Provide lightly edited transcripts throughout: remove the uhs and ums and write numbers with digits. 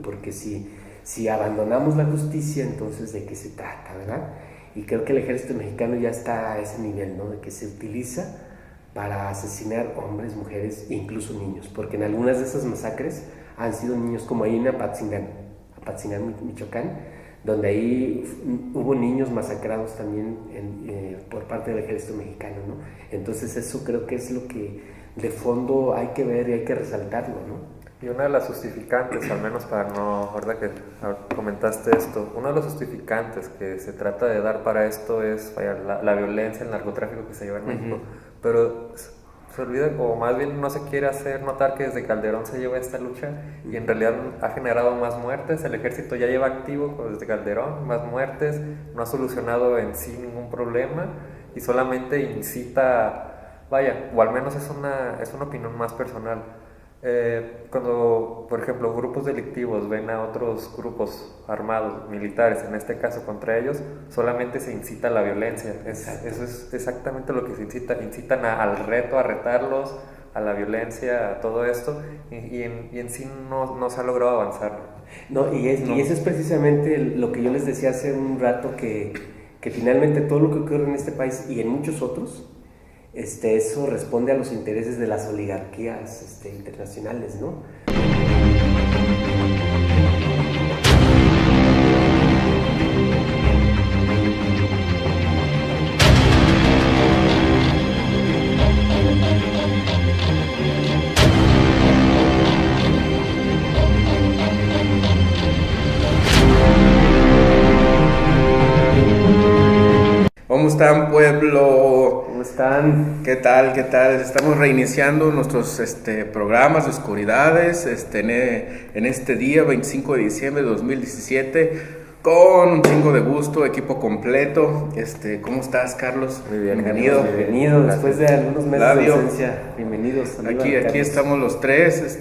porque si abandonamos la justicia, entonces ¿de qué se trata, verdad? Y creo que el ejército mexicano ya está a ese nivel, ¿no? De que se utiliza para asesinar hombres, mujeres e incluso niños, porque en algunas de esas masacres han sido niños, como ahí en Apatzingán, Michoacán, donde ahí hubo niños masacrados también por parte del ejército mexicano, ¿no? Entonces eso creo que es lo que de fondo hay que ver y hay que resaltarlo, ¿no? Y una de las justificantes, al menos para no, ahorita que comentaste esto, uno de los justificantes que se trata de dar para esto es vaya, la violencia, el narcotráfico que se lleva en México, pero se olvida, o más bien no se quiere hacer notar que desde Calderón se lleva esta lucha y en realidad ha generado más muertes. El ejército ya lleva activo desde Calderón, más muertes, no ha solucionado en sí ningún problema y solamente incita, vaya, o al menos es una opinión más personal. Cuando, por ejemplo, grupos delictivos ven a otros grupos armados, militares, en este caso contra ellos, solamente se incita a la violencia. Eso es exactamente lo que se incita. Incitan al reto, a retarlos, a la violencia, a todo esto, y en sí no se ha logrado avanzar. No, y eso es precisamente lo que yo les decía hace un rato, que finalmente todo lo que ocurre en este país y en muchos otros, eso responde a los intereses de las oligarquías internacionales, ¿no? ¿Cómo están, pueblo? ¿Cómo están? ¿Qué tal? ¿Qué tal? Estamos reiniciando nuestros programas de oscuridades en este día, 25 de diciembre de 2017, con un chingo de gusto, equipo completo. ¿Cómo estás, Carlos? Muy bien. Bienvenido. Bienvenido, después de algunos meses Flavio, de ausencia. Bienvenidos. Aquí estamos los tres,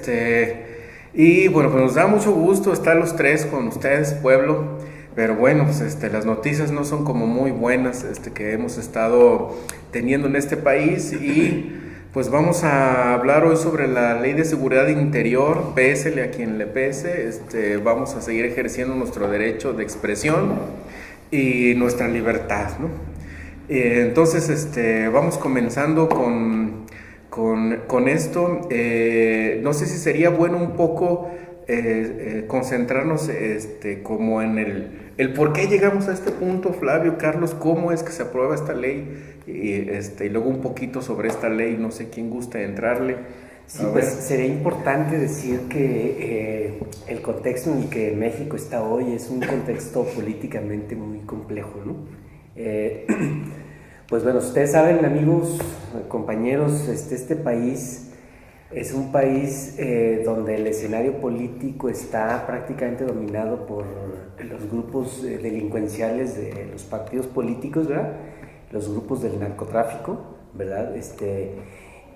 y bueno, pues nos da mucho gusto estar los tres con ustedes, pueblo. Pero bueno, pues las noticias no son como muy buenas que hemos estado teniendo en este país, y pues vamos a hablar hoy sobre la Ley de Seguridad Interior, pésele a quien le pese. Vamos a seguir ejerciendo nuestro derecho de expresión y nuestra libertad, ¿no? Entonces, vamos comenzando con esto. No sé si sería bueno un poco concentrarnos como en el por qué llegamos a este punto, Flavio, Carlos, cómo es que se aprueba esta ley, y luego un poquito sobre esta ley, no sé quién gusta entrarle. Sí, pues sería importante decir que el contexto en el que México está hoy es un contexto políticamente muy complejo, ¿no? Pues bueno, ustedes saben, amigos, compañeros, este país es un país donde el escenario político está prácticamente dominado por los grupos delincuenciales de los partidos políticos, ¿verdad? Los grupos del narcotráfico, ¿verdad?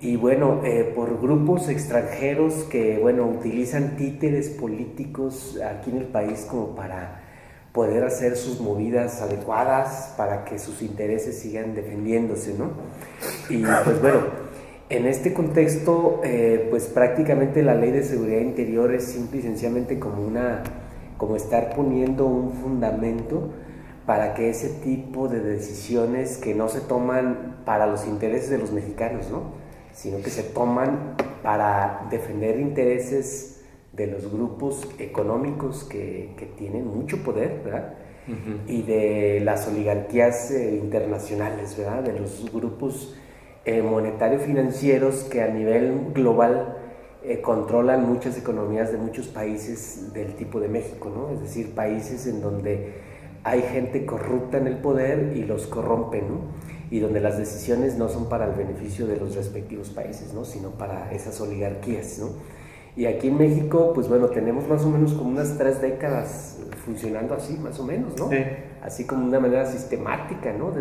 Y bueno, por grupos extranjeros que, bueno, utilizan títeres políticos aquí en el país como para poder hacer sus movidas adecuadas para que sus intereses sigan defendiéndose, ¿no? Y pues bueno, en este contexto, pues prácticamente la Ley de Seguridad Interior es simple y sencillamente como estar poniendo un fundamento para que ese tipo de decisiones que no se toman para los intereses de los mexicanos, ¿no?, sino que se toman para defender intereses de los grupos económicos que tienen mucho poder, ¿verdad? Uh-huh. Y de las oligarquías internacionales, ¿verdad? De los grupos monetario-financieros que a nivel global controlan muchas economías de muchos países del tipo de México, ¿no? Es decir, países en donde hay gente corrupta en el poder y los corrompen, ¿no? Y donde las decisiones no son para el beneficio de los respectivos países, ¿no?, sino para esas oligarquías, ¿no? Y aquí en México, pues bueno, tenemos más o menos como unas 3 décadas funcionando así, más o menos, ¿no? Sí. Así como de una manera sistemática, ¿no?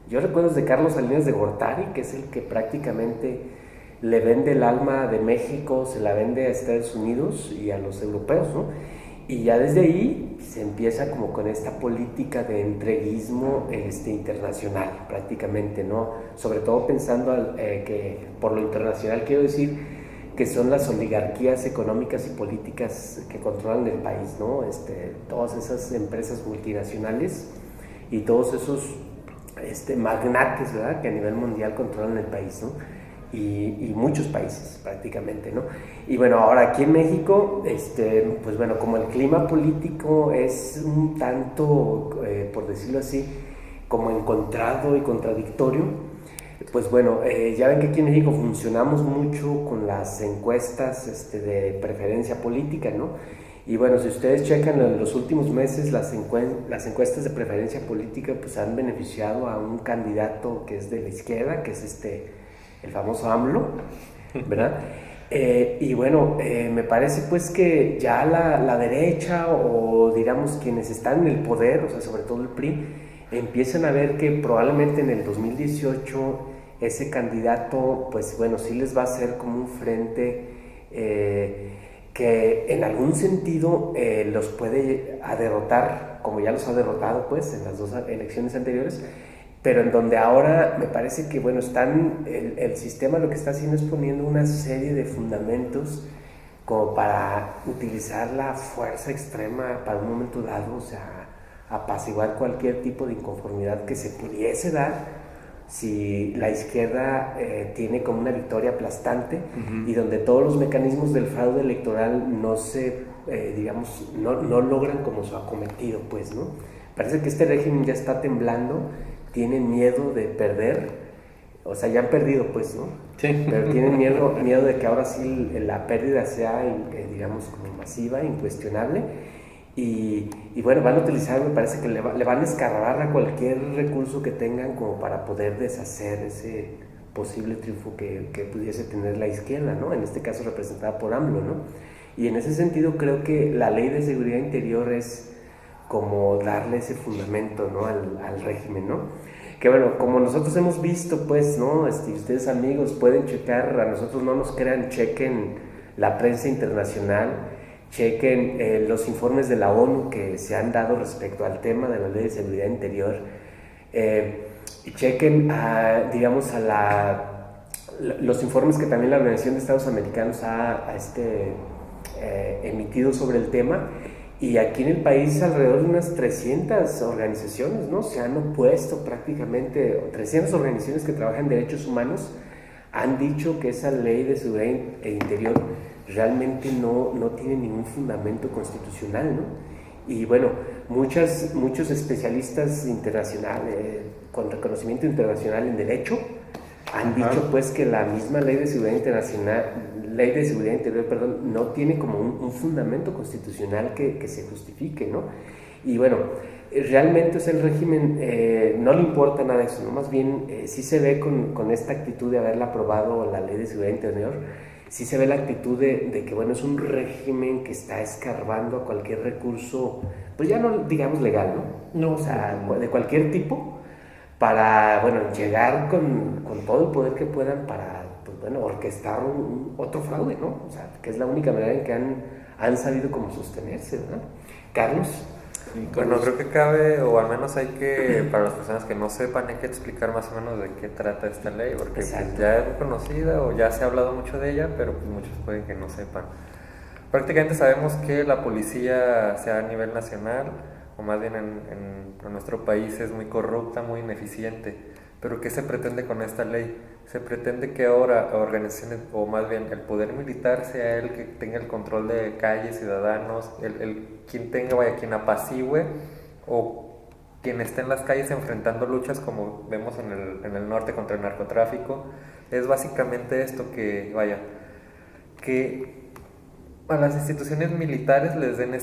Yo recuerdo desde Carlos Salinas de Gortari, que es el que prácticamente le vende el alma de México, se la vende a Estados Unidos y a los europeos, ¿no? Y ya desde ahí se empieza como con esta política de entreguismo internacional, prácticamente, ¿no? Sobre todo pensando que por lo internacional quiero decir que son las oligarquías económicas y políticas que controlan el país, ¿no? Todas esas empresas multinacionales y todos esos magnates, ¿verdad?, que a nivel mundial controlan el país, ¿no? Y muchos países prácticamente, ¿no? Y bueno, ahora aquí en México, pues bueno, como el clima político es un tanto, por decirlo así, como encontrado y contradictorio, pues bueno, ya ven que aquí en México funcionamos mucho con las encuestas de preferencia política, ¿no? Y bueno, si ustedes checan en los últimos meses, las encuestas de preferencia política pues han beneficiado a un candidato que es de la izquierda, que es el famoso AMLO, ¿verdad? Y bueno, me parece pues que ya la derecha o digamos quienes están en el poder, o sea, sobre todo el PRI, empiezan a ver que probablemente en el 2018 ese candidato, pues bueno, sí les va a hacer como un frente que en algún sentido los puede derrotar, como ya los ha derrotado pues en las dos elecciones anteriores, pero en donde ahora me parece que, bueno, el sistema lo que está haciendo es poniendo una serie de fundamentos como para utilizar la fuerza extrema para un momento dado, o sea, apaciguar cualquier tipo de inconformidad que se pudiese dar si la izquierda tiene como una victoria aplastante y donde todos los mecanismos del fraude electoral no digamos, no logran como su acometido, pues, ¿no? Parece que este régimen ya está temblando, tienen miedo de perder, o sea, ya han perdido, pues, ¿no? Sí. Pero tienen miedo de que ahora sí la pérdida sea, digamos, como masiva, incuestionable. Y bueno, van a utilizar, me parece que le van a escarbar a cualquier recurso que tengan como para poder deshacer ese posible triunfo que pudiese tener la izquierda, ¿no? En este caso representada por AMLO, ¿no? Y en ese sentido creo que la ley de seguridad interior es como darle ese fundamento, ¿no?, al régimen, ¿no? Que bueno, como nosotros hemos visto, pues, ¿no? Ustedes amigos pueden checar, a nosotros no nos crean, chequen la prensa internacional, chequen los informes de la ONU que se han dado respecto al tema de la ley de seguridad interior, y chequen, digamos, los informes que también la Organización de Estados Americanos ha emitido sobre el tema. Y aquí en el país alrededor de unas 300 organizaciones, ¿no?, se han opuesto prácticamente, 300 organizaciones que trabajan en derechos humanos han dicho que esa ley de seguridad interior realmente no tiene ningún fundamento constitucional, ¿no? Y bueno, muchos especialistas internacionales, con reconocimiento internacional en derecho, han dicho pues que la misma ley de seguridad interior, perdón, no tiene como un fundamento constitucional que se justifique, ¿no? Y bueno, realmente, o sea, el régimen no le importa nada de eso, ¿no? Más bien sí se ve con esta actitud de haberla aprobado la ley de seguridad interior, sí se ve la actitud de que, bueno, es un régimen que está escarbando a cualquier recurso, pues ya no digamos legal, ¿no? No, o sea, de cualquier tipo, para, bueno, llegar con todo el poder que puedan para, pues bueno, orquestar otro fraude, ¿no? O sea, que es la única manera en que han sabido cómo sostenerse, ¿verdad? Carlos. Bueno, creo que cabe, o al menos hay que, para las personas que no sepan, hay que explicar más o menos de qué trata esta ley, porque pues, ya es conocida o ya se ha hablado mucho de ella, pero pues muchos pueden que no sepan. Prácticamente sabemos que la policía, sea a nivel nacional, o más bien en nuestro país, es muy corrupta, muy ineficiente. Pero ¿qué se pretende con esta ley? Se pretende que ahora organizaciones, o más bien el poder militar, sea el que tenga el control de calles, ciudadanos, quien apacigüe o quien esté en las calles enfrentando luchas como vemos en el norte contra el narcotráfico. Es básicamente esto, que a las instituciones militares les den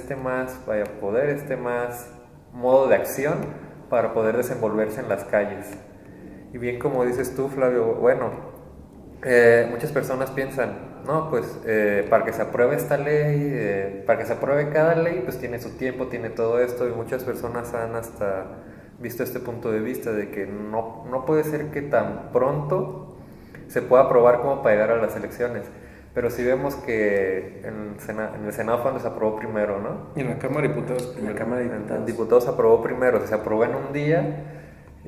poder, más modo de acción para poder desenvolverse en las calles. Y bien, como dices tú, Flavio, bueno, muchas personas piensan, no, pues para que se apruebe esta ley, para que se apruebe cada ley, pues tiene su tiempo, tiene todo esto, y muchas personas han hasta visto este punto de vista de que no puede ser que tan pronto se pueda aprobar como para llegar a las elecciones. Pero sí vemos que en el Senado fue donde se aprobó primero, ¿no? Y en la Cámara de Diputados primero. En la Cámara de Diputados se aprobó primero, se aprobó en un día,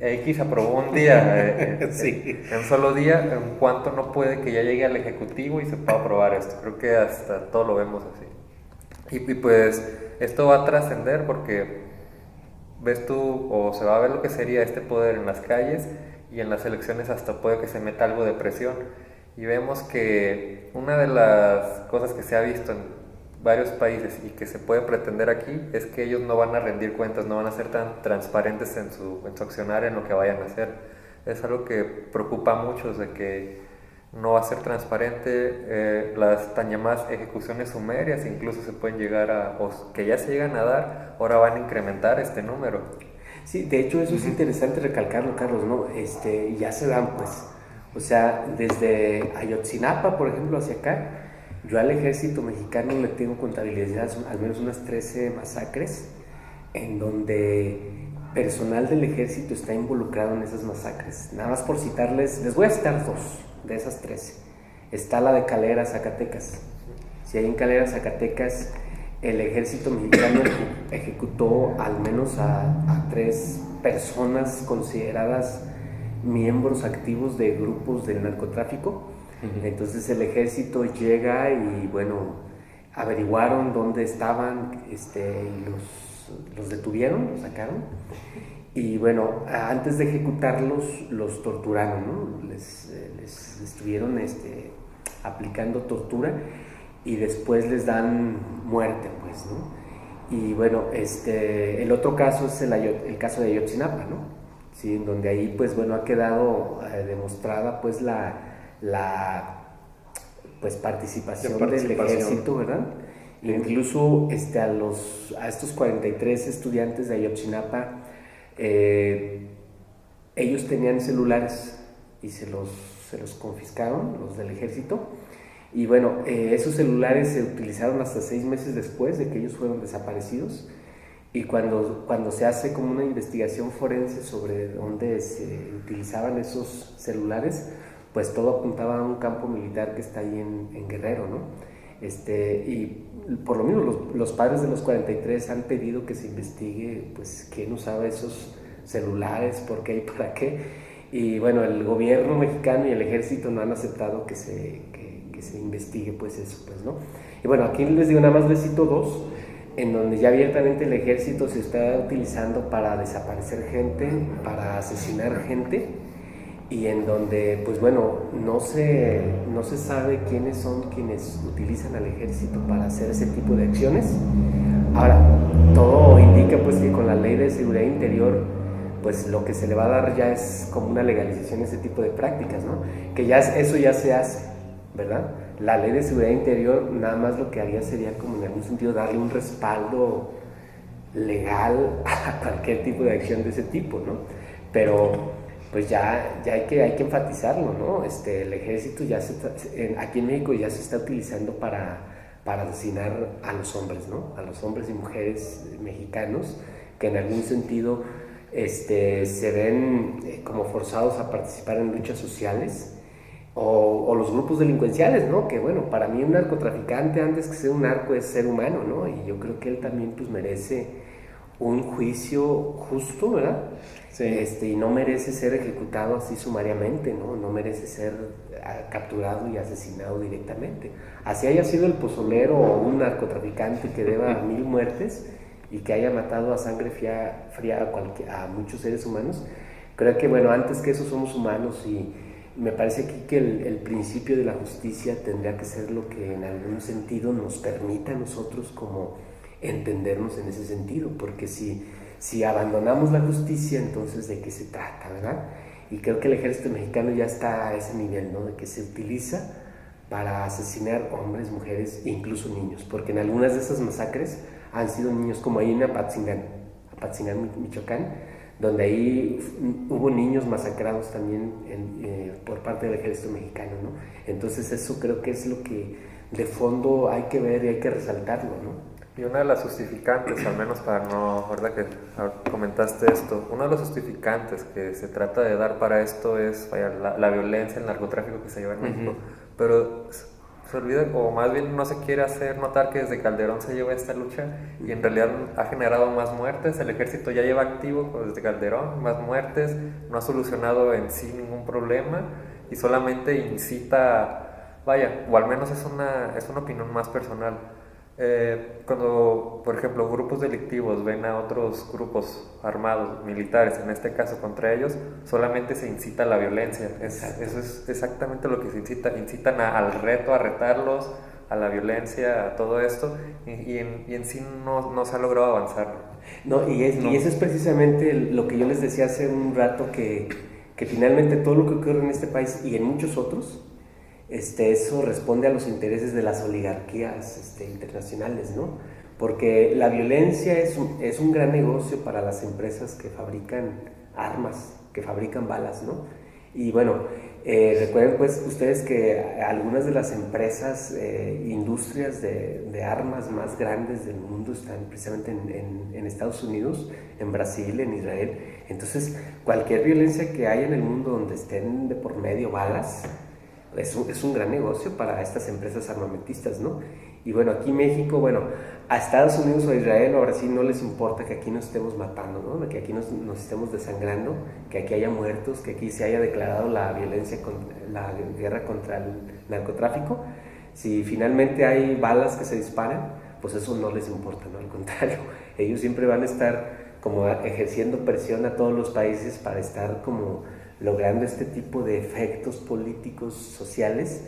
X aprobó un día, Sí. en un solo día, en cuanto no puede que ya llegue al Ejecutivo y se pueda aprobar esto. Creo que hasta todo lo vemos así. Y pues esto va a trascender porque ves tú, o se va a ver lo que sería este poder en las calles, y en las elecciones hasta puede que se meta algo de presión. Y vemos que una de las cosas que se ha visto en varios países y que se puede pretender aquí es que ellos no van a rendir cuentas, no van a ser tan transparentes en su accionar, en lo que vayan a hacer. Es algo que preocupa a muchos, de que no va a ser transparente. Las tan llamadas ejecuciones sumerias incluso se pueden llegar a, o que ya se llegan a dar, ahora van a incrementar este número. Sí, de hecho eso es interesante recalcarlo, Carlos, ¿no? Ya se dan, pues. O sea, desde Ayotzinapa, por ejemplo, hacia acá, yo al ejército mexicano le tengo contabilidad al menos unas 13 masacres en donde personal del ejército está involucrado en esas masacres. Nada más por citarles, les voy a citar dos de esas 13. Está la de Calera, Zacatecas. Si hay en Calera, Zacatecas, el ejército mexicano ejecutó al menos a 3 personas consideradas miembros activos de grupos del narcotráfico. Entonces el ejército llega y bueno, averiguaron dónde estaban, y los detuvieron, los sacaron, y bueno, antes de ejecutarlos los torturaron, ¿no? Les estuvieron aplicando tortura y después les dan muerte, pues, ¿no? Y bueno, el otro caso es el caso de Ayotzinapa, ¿no? Sí, en donde ahí pues bueno ha quedado demostrada pues la pues participación del ejército, ¿verdad? Incluso a estos 43 estudiantes de Ayotzinapa, ellos tenían celulares y se los confiscaron los del ejército, y bueno, esos celulares se utilizaron hasta 6 meses después de que ellos fueron desaparecidos. Y cuando se hace como una investigación forense sobre dónde se utilizaban esos celulares, pues todo apuntaba a un campo militar que está ahí en Guerrero, ¿no? Y por lo mismo los padres de los 43 han pedido que se investigue pues quién usaba esos celulares, por qué y para qué. Y bueno, el gobierno mexicano y el ejército no han aceptado que se investigue pues eso, pues, ¿no? Y bueno, aquí les digo, nada más les cito dos en donde ya abiertamente el ejército se está utilizando para desaparecer gente, para asesinar gente, y en donde, pues bueno, no se sabe quiénes son quienes utilizan al ejército para hacer ese tipo de acciones. Ahora, todo indica pues que con la ley de seguridad interior, pues lo que se le va a dar ya es como una legalización a ese tipo de prácticas, ¿no? Que eso ya se hace, ¿verdad? La ley de seguridad interior nada más lo que haría sería como en algún sentido darle un respaldo legal a cualquier tipo de acción de ese tipo, ¿no? Pero pues ya hay que enfatizarlo, ¿no? El ejército aquí en México ya se está utilizando para asesinar a los hombres, ¿no? A los hombres y mujeres mexicanos que en algún sentido se ven como forzados a participar en luchas sociales. O los grupos delincuenciales, ¿no? Que bueno, para mí un narcotraficante antes que ser un narco es ser humano, ¿no? Y yo creo que él también pues merece un juicio justo, ¿verdad? Sí. Y no merece ser ejecutado así sumariamente, ¿no? No merece ser capturado y asesinado directamente. Así haya sido el pozolero o un narcotraficante que deba 1000 muertes y que haya matado a sangre fría a muchos seres humanos, creo que bueno, antes que eso somos humanos, y me parece aquí que el principio de la justicia tendría que ser lo que en algún sentido nos permita a nosotros como entendernos en ese sentido, porque si abandonamos la justicia, entonces ¿de qué se trata, verdad? Y creo que el ejército mexicano ya está a ese nivel, ¿no? De que se utiliza para asesinar hombres, mujeres e incluso niños, porque en algunas de esas masacres han sido niños, como ahí en Apatzingán, Michoacán, donde ahí hubo niños masacrados también por parte del ejército mexicano, ¿no? Entonces eso creo que es lo que de fondo hay que ver y hay que resaltarlo, ¿no? Y una de las justificantes, al menos para no, ¿verdad? Que comentaste esto, uno de los justificantes que se trata de dar para esto es la violencia, el narcotráfico que se lleva en México, pero se olvida, o más bien no se quiere hacer notar que desde Calderón se lleva esta lucha y en realidad ha generado más muertes. El ejército ya lleva activo desde Calderón, más muertes, no ha solucionado en sí ningún problema y solamente incita, vaya, o al menos es una opinión más personal. Cuando, por ejemplo, grupos delictivos ven a otros grupos armados, militares, en este caso contra ellos, solamente se incita a la violencia. Eso es exactamente lo que se incita. Incitan al reto, a retarlos, a la violencia, a todo esto, y en sí no se ha logrado avanzar. No, y eso es precisamente lo que yo les decía hace un rato, que finalmente todo lo que ocurre en este país y en muchos otros, eso responde a los intereses de las oligarquías internacionales, ¿no? Porque la violencia es un gran negocio para las empresas que fabrican armas, que fabrican balas, ¿no? Y bueno, recuerden pues ustedes que algunas de las empresas, industrias de armas más grandes del mundo están precisamente en Estados Unidos, en Brasil, en Israel. Entonces, cualquier violencia que haya en el mundo donde estén de por medio balas, es un gran negocio para estas empresas armamentistas, ¿no? Y bueno, aquí México, bueno, a Estados Unidos o a Israel ahora sí no les importa que aquí nos estemos matando, ¿no? Que aquí nos estemos desangrando, que aquí haya muertos, que aquí se haya declarado la guerra contra el narcotráfico. Si finalmente hay balas que se disparan, pues eso no les importa, ¿no? Al contrario, ellos siempre van a estar como ejerciendo presión a todos los países para estar como logrando este tipo de efectos políticos, sociales,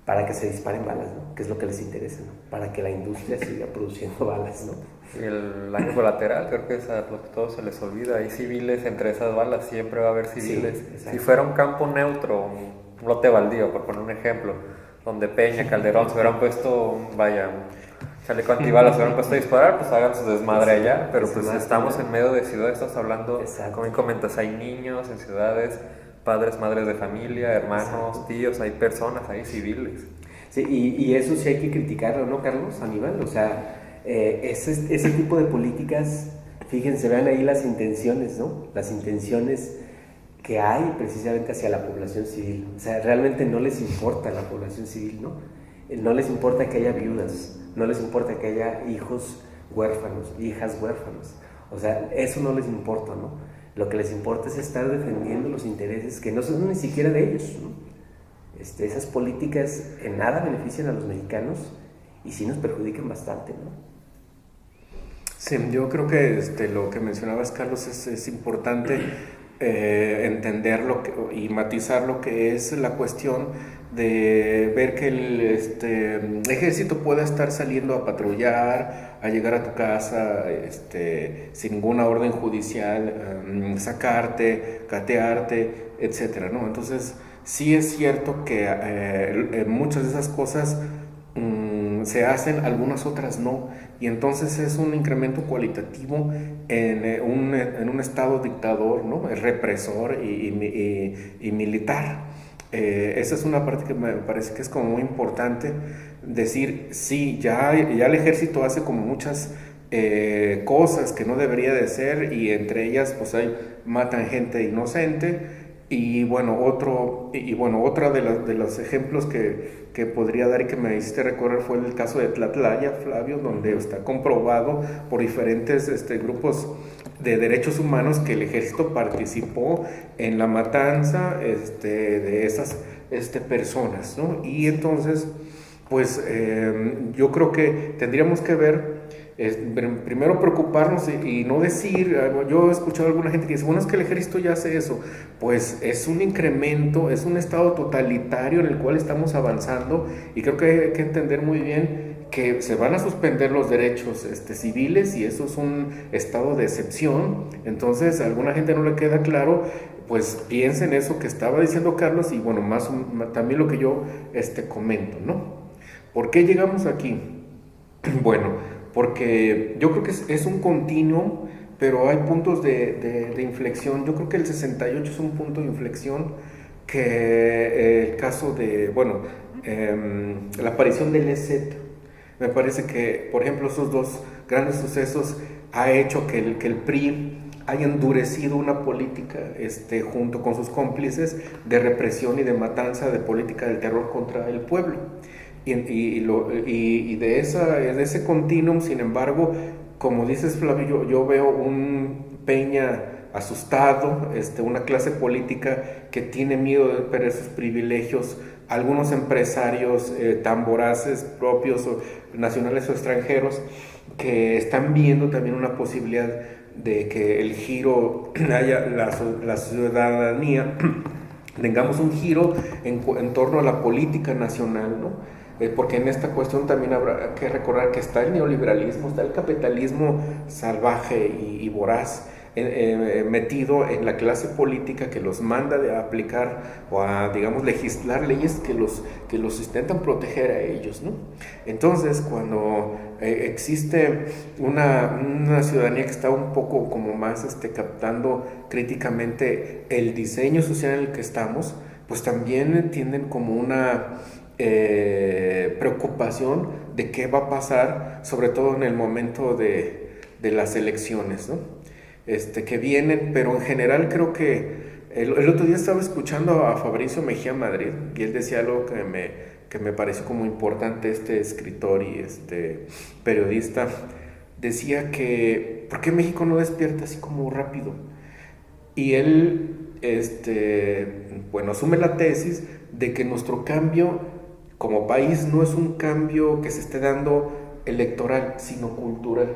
para que se disparen balas, ¿no? Que es lo que les interesa, ¿no? Para que la industria siga produciendo balas, ¿no? Y el daño colateral, creo que es a lo que todos se les olvida. Hay civiles entre esas balas, siempre va a haber civiles. Sí, si fuera un campo neutro, un lote baldío, por poner un ejemplo, donde Peña, Calderón se hubieran puesto, chaleco antibalas, se hubieran puesto a disparar, pues hagan su desmadre allá, pero pues estamos en medio de ciudades, estás hablando, como comentas, hay niños en ciudades, padres, madres de familia, hermanos, tíos, hay personas, hay civiles. Sí, y eso sí hay que criticarlo, ¿no, Carlos, Aníbal? O sea, ese tipo de políticas, fíjense, vean ahí las intenciones, ¿no? Las intenciones que hay precisamente hacia la población civil. O sea, realmente no les importa la población civil, ¿no? No les importa que haya viudas, no les importa que haya hijos huérfanos, hijas huérfanos. O sea, eso no les importa, ¿no? Lo que les importa es estar defendiendo los intereses que no son ni siquiera de ellos, ¿no? Esas políticas en nada benefician a los mexicanos y sí nos perjudican bastante, ¿no? Sí, yo creo que lo que mencionabas, Carlos, es importante entender y matizar lo que es la cuestión de ver que el ejército pueda estar saliendo a patrullar, a llegar a tu casa sin ninguna orden judicial, sacarte, catearte, etcétera, ¿no? Entonces, sí es cierto que muchas de esas cosas se hacen, algunas otras no, y entonces es un incremento cualitativo en un estado dictador, ¿no? Represor y militar. Esa es una parte que me parece que es como muy importante decir, sí, ya el ejército hace como muchas cosas que no debería de ser, y entre ellas pues matan gente inocente. Y bueno, otra de los ejemplos que podría dar y que me hiciste recordar fue el caso de Tlatlaya, Flavio, donde está comprobado por diferentes grupos de derechos humanos que el ejército participó en la matanza de esas personas, ¿no? Y entonces, pues yo creo que tendríamos que ver, primero preocuparnos y no decir, yo he escuchado a alguna gente que dice, bueno, es que el ejército ya hace eso. Pues es un incremento, es un estado totalitario en el cual estamos avanzando, y creo que hay que entender muy bien que se van a suspender los derechos civiles, y eso es un estado de excepción. Entonces a alguna gente no le queda claro, pues piensa en eso que estaba diciendo Carlos, y bueno, también lo que yo comento, ¿no? ¿Por qué llegamos aquí? Bueno, porque yo creo que es un continuo, pero hay puntos de inflexión. Yo creo que el 68 es un punto de inflexión, que el caso de, la aparición del EZ, me parece que, por ejemplo, esos dos grandes sucesos ha hecho que el PRI haya endurecido una política, junto con sus cómplices, de represión y de matanza, de política del terror contra el pueblo. y de ese continuum, sin embargo, como dices, Flavio, yo veo un Peña asustado, una clase política que tiene miedo de perder sus privilegios, algunos empresarios tan voraces, propios o nacionales o extranjeros, que están viendo también una posibilidad de que el giro haya la ciudadanía, tengamos un giro en torno a la política nacional, ¿no? Porque en esta cuestión también habrá que recordar que está el neoliberalismo, está el capitalismo salvaje y voraz, metido en la clase política que los manda a aplicar o a, digamos, legislar leyes que los intentan proteger a ellos, ¿no? Entonces, cuando existe una ciudadanía que está un poco como más captando críticamente el diseño social en el que estamos, pues también tienen como una preocupación de qué va a pasar, sobre todo en el momento de las elecciones, ¿no? Que vienen, pero en general creo que el otro día estaba escuchando a Fabricio Mejía Madrid y él decía algo que me pareció como importante, escritor y periodista, decía que ¿por qué México no despierta así como rápido? Y él bueno, asume la tesis de que nuestro cambio como país no es un cambio que se esté dando electoral, sino cultural.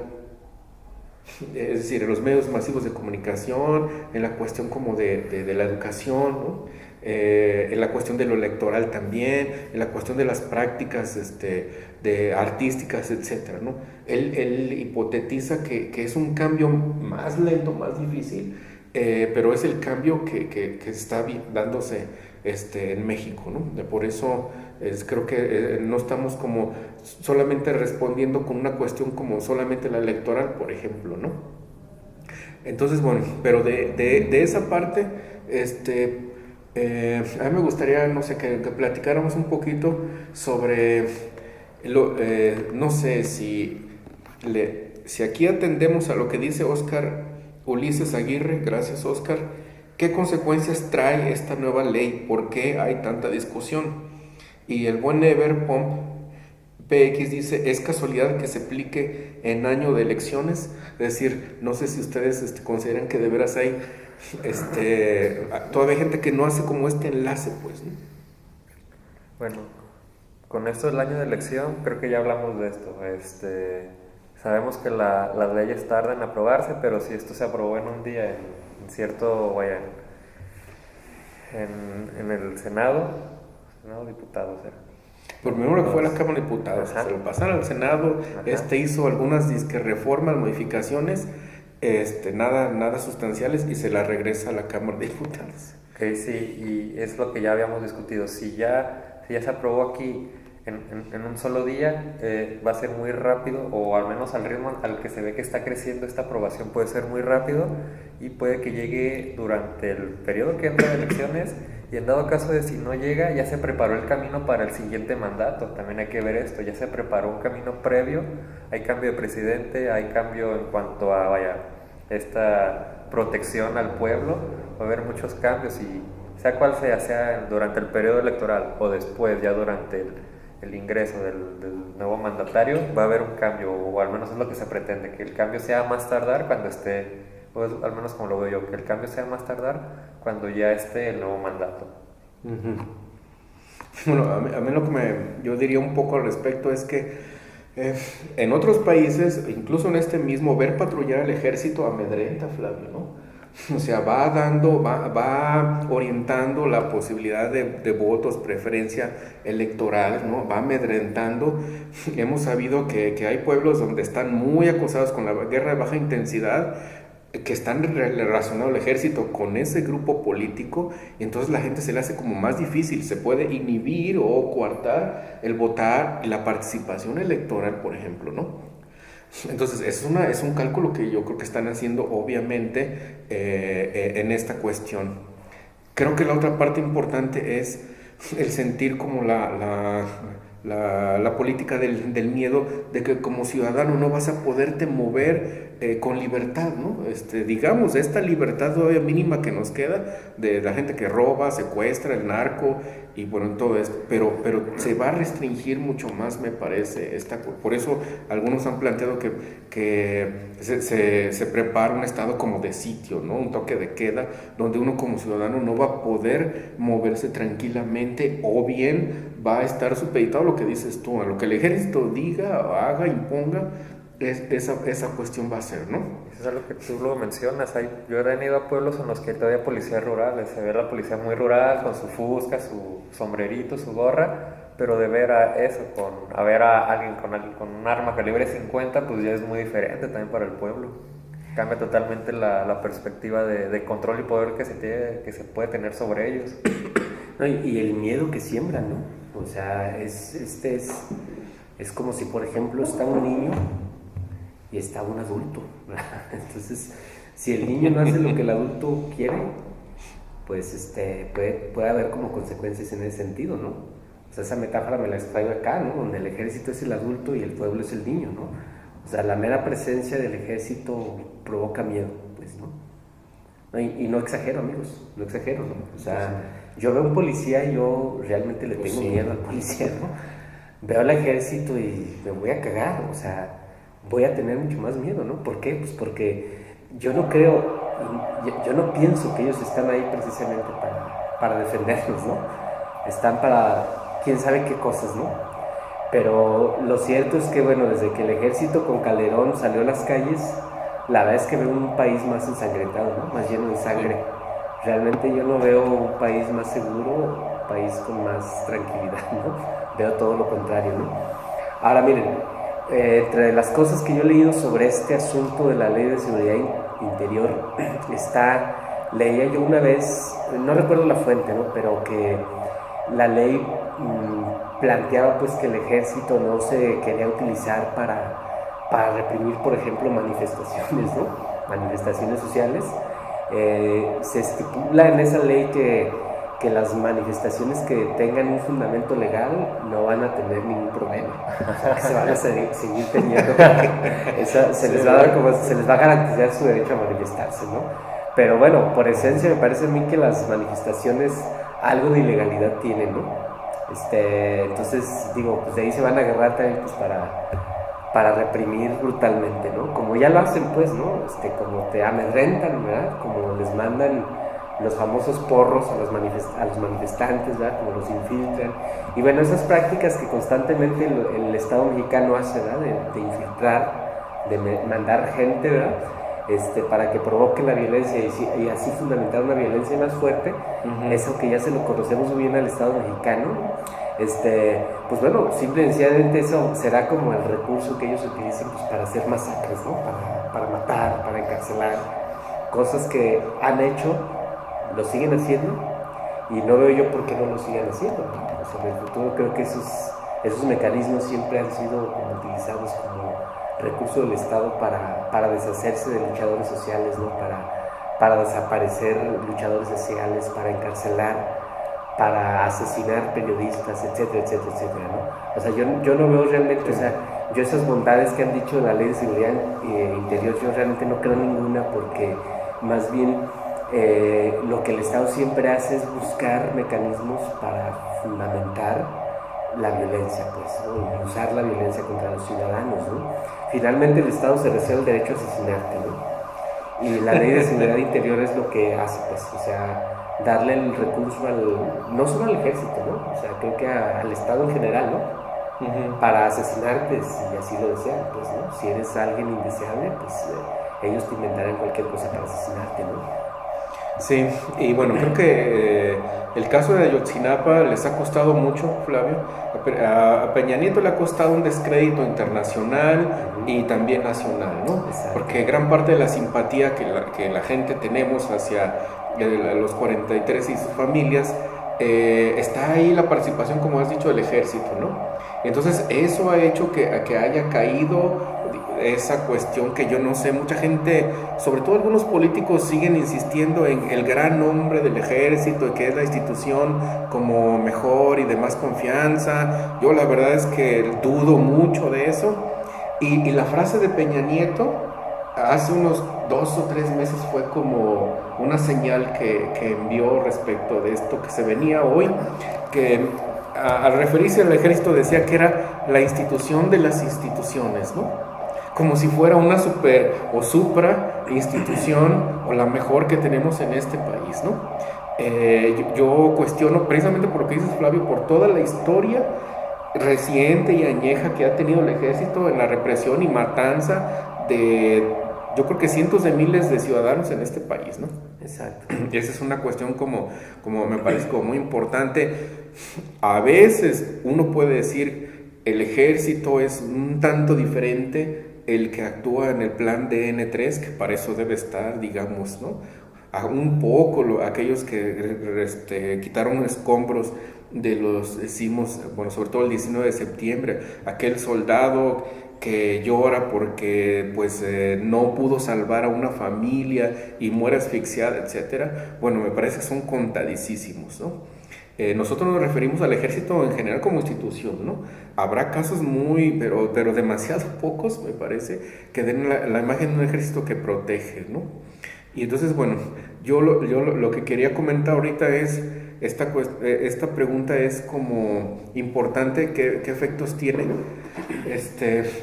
Es decir, en los medios masivos de comunicación, en la cuestión como de la educación, ¿no? En la cuestión de lo electoral también, en la cuestión de las prácticas de artísticas, etcétera, ¿no? Él hipotetiza que es un cambio más lento, más difícil, pero es el cambio que está dándose en México, ¿no? Por eso creo que no estamos como solamente respondiendo con una cuestión como solamente la electoral, por ejemplo, ¿no? Entonces, bueno, pero de esa parte, a mí me gustaría, no sé, que platicáramos un poquito sobre, no sé si aquí atendemos a lo que dice Óscar Ulises Aguirre, gracias Óscar, ¿qué consecuencias trae esta nueva ley? ¿Por qué hay tanta discusión? Y el buen Ever Pomp PX dice, ¿es casualidad que se aplique en año de elecciones? Es decir, no sé si ustedes consideran que de veras hay todavía hay gente que no hace como este enlace, pues, ¿no? Bueno, con esto del año de elección, creo que ya hablamos de esto. Sabemos que las leyes tardan en aprobarse, pero si esto se aprobó en un día en cierto, vaya, en el Senado, diputados, Primero que fue a la Cámara de Diputados, se lo pasaron al Senado, hizo algunas reformas, modificaciones, nada sustanciales, y se la regresa a la Cámara de Diputados. Ok, sí, y es lo que ya habíamos discutido. Si ya se aprobó aquí en un solo día, va a ser muy rápido, o al menos al ritmo al que se ve que está creciendo esta aprobación puede ser muy rápido, y puede que llegue durante el periodo que entra de elecciones, y en dado caso de si no llega, ya se preparó el camino para el siguiente mandato. También hay que ver esto, ya se preparó un camino previo, hay cambio de presidente, hay cambio en cuanto a, esta protección al pueblo, va a haber muchos cambios, y sea cual sea durante el periodo electoral o después, ya durante el ingreso del nuevo mandatario, va a haber un cambio, o al menos es lo que se pretende, que el cambio sea más tardar cuando esté, o al menos como lo veo yo, que el cambio sea más tardar cuando ya esté el nuevo mandato. Bueno, a mí lo que yo diría un poco al respecto es que en otros países, incluso en este mismo, ver patrullar al ejército amedrenta, Flavio, ¿no? O sea, va orientando la posibilidad de votos, preferencia electoral, ¿no? Va amedrentando. Hemos sabido que hay pueblos donde están muy acosados con la guerra de baja intensidad, que están relacionados al ejército con ese grupo político, y entonces la gente se le hace como más difícil, se puede inhibir o coartar el votar y la participación electoral, por ejemplo, ¿no? Entonces es un cálculo que yo creo que están haciendo obviamente en esta cuestión. Creo que la otra parte importante es el sentir como la política del miedo, de que como ciudadano no vas a poderte mover con libertad, ¿no? Digamos, esta libertad todavía mínima que nos queda de la gente que roba, secuestra, el narco y bueno, todo esto, pero se va a restringir mucho más, me parece, por eso algunos han planteado que se prepara un estado como de sitio, ¿no? Un toque de queda, donde uno como ciudadano no va a poder moverse tranquilamente, o bien va a estar supeditado a lo que dices tú, a lo que el ejército diga, haga, imponga. Esa cuestión va a ser, ¿no? Eso es algo que tú lo mencionas. Yo he ido a pueblos en los que todavía hay policías rurales. Se ve la policía muy rural, con su fusca, su sombrerito, su gorra, pero de ver a ver a alguien con un arma calibre 50, pues ya es muy diferente también para el pueblo. Cambia totalmente la perspectiva de control y poder que se puede tener sobre ellos. No, y el miedo que siembran, ¿no? O sea, es como si, por ejemplo, está un niño y está un adulto, ¿verdad? Entonces, si el niño no hace lo que el adulto quiere, pues puede haber como consecuencias en ese sentido, ¿no? O sea, esa metáfora me la extraigo acá, ¿no? Donde el ejército es el adulto y el pueblo es el niño, ¿no? O sea, la mera presencia del ejército provoca miedo, pues, ¿no? Y no exagero, amigos, no exagero, ¿no? O sea, yo veo a un policía y yo realmente le tengo miedo al policía, ¿no? Veo al ejército y me voy a cagar, o sea, voy a tener mucho más miedo, ¿no? ¿Por qué? Pues porque yo no pienso que ellos están ahí precisamente para defendernos, ¿no? Están para quién sabe qué cosas, ¿no? Pero lo cierto es que, bueno, desde que el ejército con Calderón salió a las calles, la verdad es que veo un país más ensangrentado, ¿no? Más lleno de sangre. Realmente yo no veo un país más seguro, un país con más tranquilidad, ¿no? Veo todo lo contrario, ¿no? Ahora miren, entre las cosas que yo he leído sobre este asunto de la Ley de Seguridad Interior, leía yo una vez, no recuerdo la fuente, ¿no? Pero que la ley planteaba pues que el ejército no se quería utilizar para reprimir, por ejemplo, manifestaciones, ¿no? Manifestaciones sociales. Se estipula en esa ley que las manifestaciones que tengan un fundamento legal no van a tener ningún problema, o sea, que se van a seguir teniendo, se les va a garantizar su derecho a manifestarse, ¿no? Pero bueno, por esencia me parece a mí que las manifestaciones algo de ilegalidad tienen, ¿no? Entonces digo, pues de ahí se van a agarrar también pues para reprimir brutalmente, ¿no? Como ya lo hacen, pues, ¿no? Como te amedrentan, ¿verdad? Como les mandan los famosos porros a los manifestantes, ¿verdad? Como los infiltran. Y bueno, esas prácticas que constantemente el Estado mexicano hace, ¿verdad? De infiltrar, de mandar gente, ¿verdad? Para que provoque la violencia y así fundamentar una violencia más fuerte, eso que ya se lo conocemos muy bien al Estado mexicano, pues bueno, simplemente eso será como el recurso que ellos utilicen pues, para hacer masacres, ¿no? Para matar, para encarcelar, cosas que han hecho, lo siguen haciendo y no veo yo por qué no lo sigan haciendo, ¿no? O sea, en el futuro creo que esos mecanismos siempre han sido utilizados como recurso del Estado para deshacerse de luchadores sociales, ¿no? Para desaparecer luchadores sociales, para encarcelar, para asesinar periodistas, etcétera, etcétera, etcétera, ¿no? O sea, yo no veo realmente, o sea, yo esas bondades que han dicho de la Ley de Seguridad Interior, yo realmente no creo ninguna, porque más bien lo que el Estado siempre hace es buscar mecanismos para fundamentar la violencia, pues, ¿no? Y usar la violencia contra los ciudadanos, ¿no? Finalmente el Estado se reserva el derecho a asesinarte, ¿no? Y la Ley de Seguridad Interior es lo que hace, pues, o sea, darle el recurso no solo al ejército, ¿no? O sea, creo que al Estado en general, ¿no? Para asesinarte si así lo desean, pues, ¿no? Si eres alguien indeseable, pues ellos te inventarán cualquier cosa para asesinarte, ¿no? Sí, y bueno, creo que el caso de Ayotzinapa les ha costado mucho, Flavio. A Peña Nieto le ha costado un descrédito internacional y también nacional, ¿no? Exacto. Porque gran parte de la simpatía que la gente tenemos hacia los 43 y sus familias, está ahí la participación, como has dicho, del ejército, ¿no? Entonces eso ha hecho que haya caído esa cuestión que yo no sé, mucha gente, sobre todo algunos políticos, siguen insistiendo en el gran nombre del ejército, que es la institución como mejor y de más confianza. Yo la verdad es que dudo mucho de eso. Y la frase de Peña Nieto hace unos 2 o 3 meses fue como una señal que envió respecto de esto que se venía hoy, que al referirse al ejército decía que era la institución de las instituciones, ¿no? Como si fuera una super o supra institución o la mejor que tenemos en este país, ¿no? Yo cuestiono precisamente por lo que dices, Flavio, por toda la historia reciente y añeja que ha tenido el ejército en la represión y matanza de, yo creo que cientos de miles de ciudadanos en este país, ¿no? Exacto. Y esa es una cuestión como me parece como muy importante. A veces uno puede decir el ejército es un tanto diferente el que actúa en el plan de N3, que para eso debe estar, digamos, ¿no? Un poco aquellos que quitaron escombros de los decimos, bueno, sobre todo el 19 de septiembre, aquel soldado que llora porque pues no pudo salvar a una familia y muere asfixiada, etcétera. Bueno, me parece que son contadísimos, ¿no? Nosotros nos referimos al ejército en general como institución, ¿no? Habrá casos pero demasiado pocos, me parece, que den la imagen de un ejército que protege, ¿no? Y entonces, bueno, yo lo que quería comentar ahorita es, esta pregunta es como importante, ¿qué efectos tiene?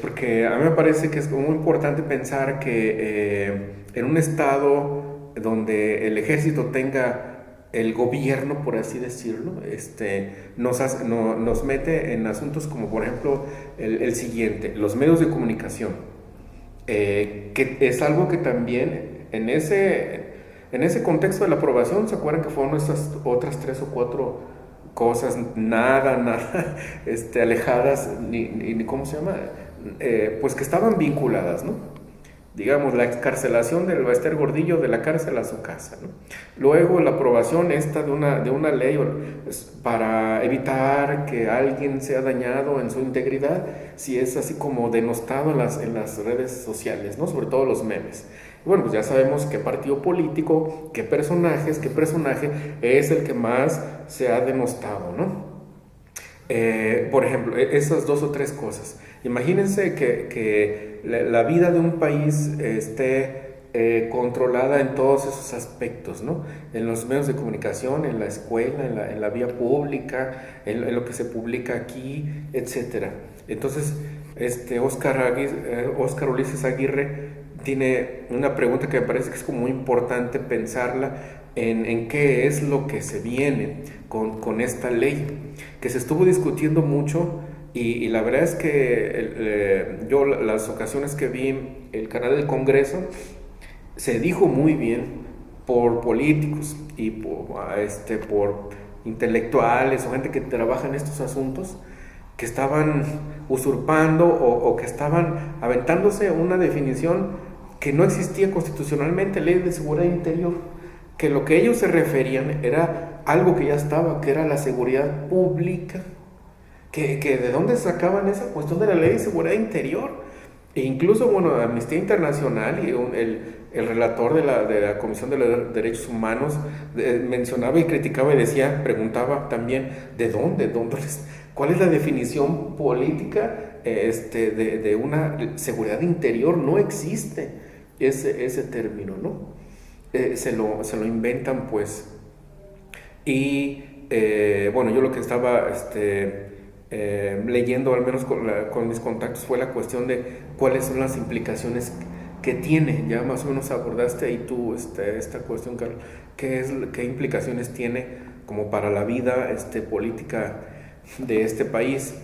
Porque a mí me parece que es muy importante pensar que en un estado donde el ejército tenga el gobierno, por así decirlo, nos mete en asuntos como, por ejemplo, el siguiente, los medios de comunicación, que es algo que también en ese contexto de la aprobación, ¿se acuerdan que fueron estas otras 3 o 4 cosas, nada, alejadas, ni ¿cómo se llama? Pues que estaban vinculadas, ¿no? Digamos, la excarcelación del Bester Gordillo de la cárcel a su casa, ¿no? Luego la aprobación de una ley para evitar que alguien sea dañado en su integridad si es así como denostado en las redes sociales, ¿no? Sobre todo los memes. Y bueno, pues ya sabemos qué partido político, qué personaje es el que más se ha denostado, ¿no? Por ejemplo, esas 2 o 3 cosas. Imagínense que la vida de un país esté controlada en todos esos aspectos, ¿no? En los medios de comunicación, en la escuela, en la vía pública, en lo que se publica aquí, etc. Entonces, Óscar Ulises Aguirre tiene una pregunta que me parece que es como muy importante pensarla en qué es lo que se viene con esta ley, que se estuvo discutiendo mucho y la verdad es que yo las ocasiones que vi el canal del Congreso se dijo muy bien por políticos y por intelectuales o gente que trabaja en estos asuntos que estaban usurpando o que estaban aventándose una definición que no existía constitucionalmente, ley de seguridad interior, que lo que ellos se referían era algo que ya estaba, que era la seguridad pública, que de dónde sacaban esa cuestión de la ley de seguridad interior. E incluso, bueno, Amnistía Internacional y el relator de la Comisión de los Derechos Humanos mencionaba y criticaba y preguntaba también, ¿de dónde? ¿Cuál es la definición política de una seguridad interior? No existe ese término, ¿no? Se lo inventan, pues. Y bueno, yo lo que estaba leyendo, al menos con mis contactos, fue la cuestión de cuáles son las implicaciones que tiene. Ya más o menos abordaste ahí tú esta cuestión, Carlos. ¿Qué implicaciones tiene como para la vida política de este país?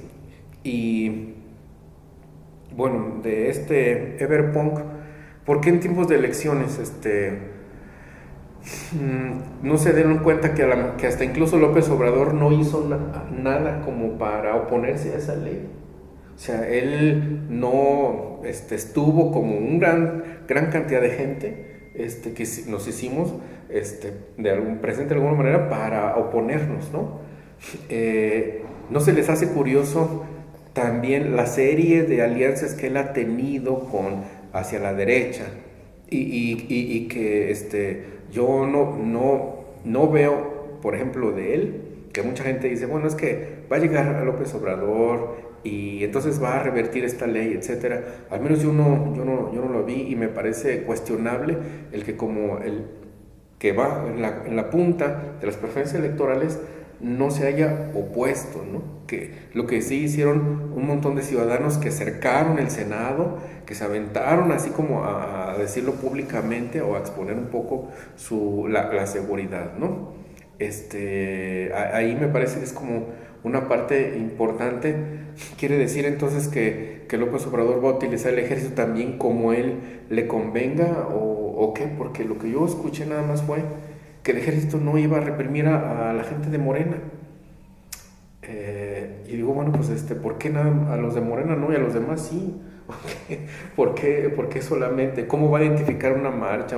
Y bueno, de Everpunk, ¿por qué en tiempos de elecciones no se dieron cuenta que hasta incluso López Obrador no hizo nada como para oponerse a esa ley? O sea, él no estuvo como un gran cantidad de gente que nos hicimos presente de alguna manera para oponernos, ¿no? ¿No se les hace curioso también la serie de alianzas que él ha tenido hacia la derecha y que yo no veo, por ejemplo, de él, que mucha gente dice, bueno, es que va a llegar a López Obrador y entonces va a revertir esta ley, etcétera. Al menos yo no lo vi y me parece cuestionable el que como el que va en la punta de las preferencias electorales no se haya opuesto, ¿no? Que lo que sí hicieron un montón de ciudadanos que cercaron el Senado, que se aventaron así como a decirlo públicamente o a exponer un poco la seguridad, ¿no? Ahí me parece que es como una parte importante. Quiere decir entonces que López Obrador va a utilizar el ejército también como él le convenga o qué, porque lo que yo escuché nada más fue que el ejército no iba a reprimir a la gente de Morena. Y digo, bueno, pues ¿por qué nada a los de Morena no y a los demás sí? ¿Por qué solamente? ¿Cómo va a identificar una marcha,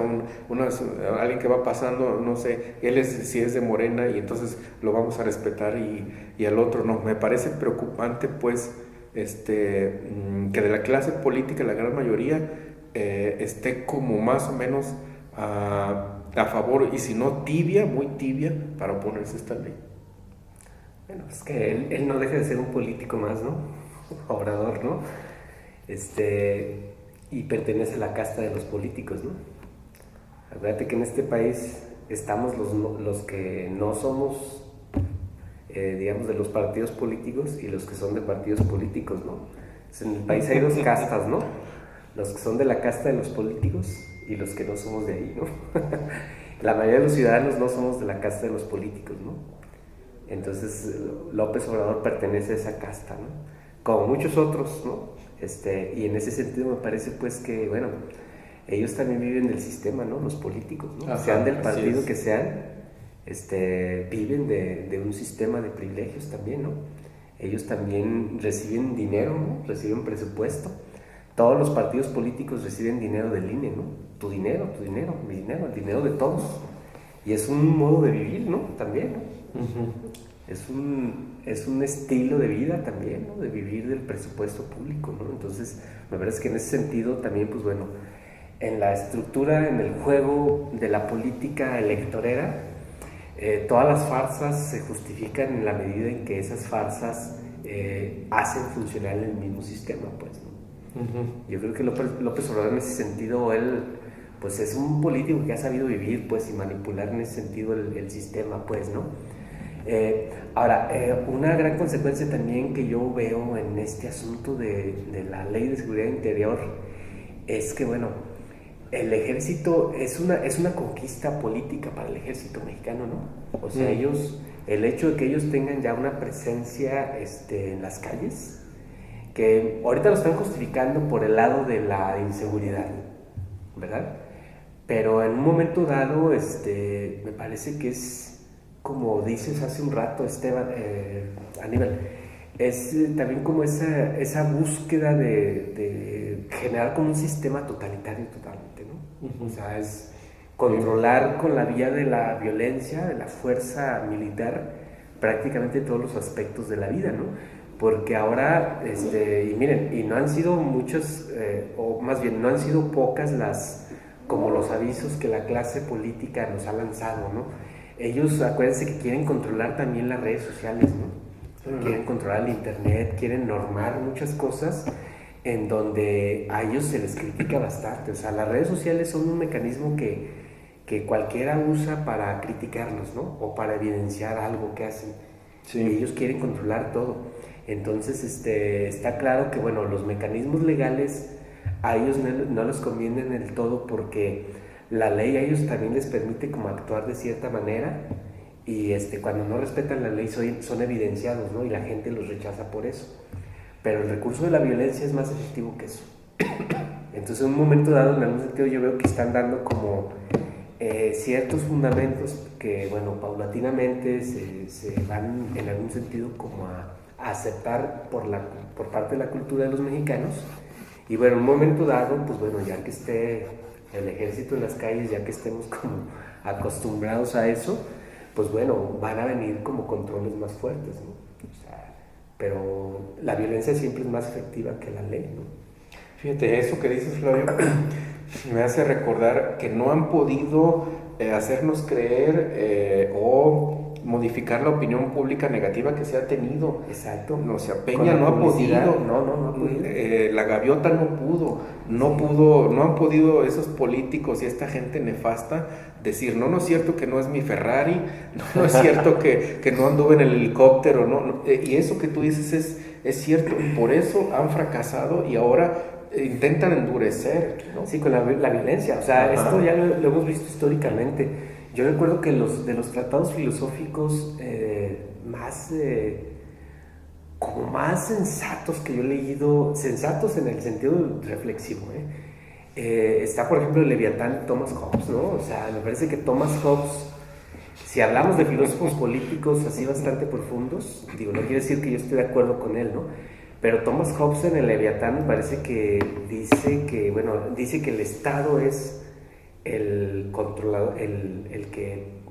alguien que va pasando, no sé, si es de Morena y entonces lo vamos a respetar y al otro no? Me parece preocupante, pues, que de la clase política la gran mayoría esté como más o menos a favor, y si no tibia, muy tibia, para oponerse a esta ley. Bueno, es que él no deja de ser un político más, ¿no? Obrador, ¿no? Y pertenece a la casta de los políticos, ¿no? Acuérdate que en este país estamos los que no somos, digamos, de los partidos políticos y los que son de partidos políticos, ¿no? Entonces, en el país hay dos castas, ¿no? Los que son de la casta de los políticos y los que no somos de ahí, ¿no? La mayoría de los ciudadanos no somos de la casta de los políticos, ¿no? Entonces López Obrador pertenece a esa casta, ¿no? Como muchos otros, ¿no? Y en ese sentido me parece pues que, bueno, ellos también viven del sistema, ¿no? Los políticos, ¿no? Ajá, sean del partido es. que sean, viven de un sistema de privilegios también, ¿no? Ellos también reciben dinero, ¿no? Reciben presupuesto. Todos los partidos políticos reciben dinero del INE, ¿no? Tu dinero, mi dinero, el dinero de todos. Y es un modo de vivir, ¿no? También, ¿no? Uh-huh. Es un estilo de vida también, ¿no? De vivir del presupuesto público, ¿no? Entonces, me parece que en ese sentido también, pues bueno, en la estructura, en el juego de la política electorera, todas las farsas se justifican en la medida en que esas farsas hacen funcionar el mismo sistema, pues, ¿no? Uh-huh. Yo creo que López Obrador en ese sentido, él pues es un político que ha sabido vivir pues y manipular en ese sentido el sistema, pues, ¿no? Ahora, una gran consecuencia también que yo veo en este asunto de la Ley de Seguridad Interior es que, bueno, el ejército es una conquista política para el ejército mexicano, ¿no? O sea, el hecho de que ellos tengan ya una presencia en las calles, que ahorita lo están justificando por el lado de la inseguridad, ¿verdad? Pero en un momento dado, me parece que es, como dices hace un rato, Esteban, Aníbal, es también como esa búsqueda de generar como un sistema totalitario totalmente, ¿no? Uh-huh. O sea, es controlar con la vía de la violencia, de la fuerza militar, prácticamente todos los aspectos de la vida, ¿no? Porque ahora, y miren, y no han sido muchas, o más bien no han sido pocas como los avisos que la clase política nos ha lanzado, ¿no? Ellos, acuérdense que quieren controlar también las redes sociales, ¿no? Quieren controlar el internet, quieren normar muchas cosas en donde a ellos se les critica bastante. O sea, las redes sociales son un mecanismo que cualquiera usa para criticarlos, ¿no? O para evidenciar algo que hacen. Sí. Ellos quieren controlar todo. Entonces, está claro que, bueno, los mecanismos legales a ellos no les convienen del todo porque la ley a ellos también les permite como actuar de cierta manera y cuando no respetan la ley son evidenciados, ¿no? Y la gente los rechaza por eso. Pero el recurso de la violencia es más efectivo que eso. Entonces, en un momento dado, en algún sentido, yo veo que están dando como ciertos fundamentos que, bueno, paulatinamente se van en algún sentido como a aceptar por parte de la cultura de los mexicanos. Y bueno, en un momento dado, pues bueno, ya que esté el ejército en las calles, ya que estemos como acostumbrados a eso, pues bueno, van a venir como controles más fuertes, ¿no? O sea, pero la violencia siempre es más efectiva que la ley, ¿no? Fíjate, eso que dices, Flavio, me hace recordar que no han podido hacernos creer o modificar la opinión pública negativa que se ha tenido. Exacto. O sea, Peña no ha podido. No ha podido. La Gaviota no pudo, no han podido esos políticos y esta gente nefasta decir, no es cierto que no es mi Ferrari, no es cierto que no anduve en el helicóptero, y eso que tú dices es cierto, por eso han fracasado y ahora intentan endurecer, ¿no? Sí, con la violencia, o sea, esto ya lo hemos visto históricamente. Yo recuerdo que de los tratados filosóficos como más sensatos que yo he leído, sensatos en el sentido reflexivo, está por ejemplo el Leviatán de Thomas Hobbes, ¿no? O sea, me parece que Thomas Hobbes, si hablamos de filósofos políticos así bastante profundos, digo, no quiere decir que yo esté de acuerdo con él, ¿no? Pero Thomas Hobbes en el Leviatán me parece que dice que el Estado es el controlador, el que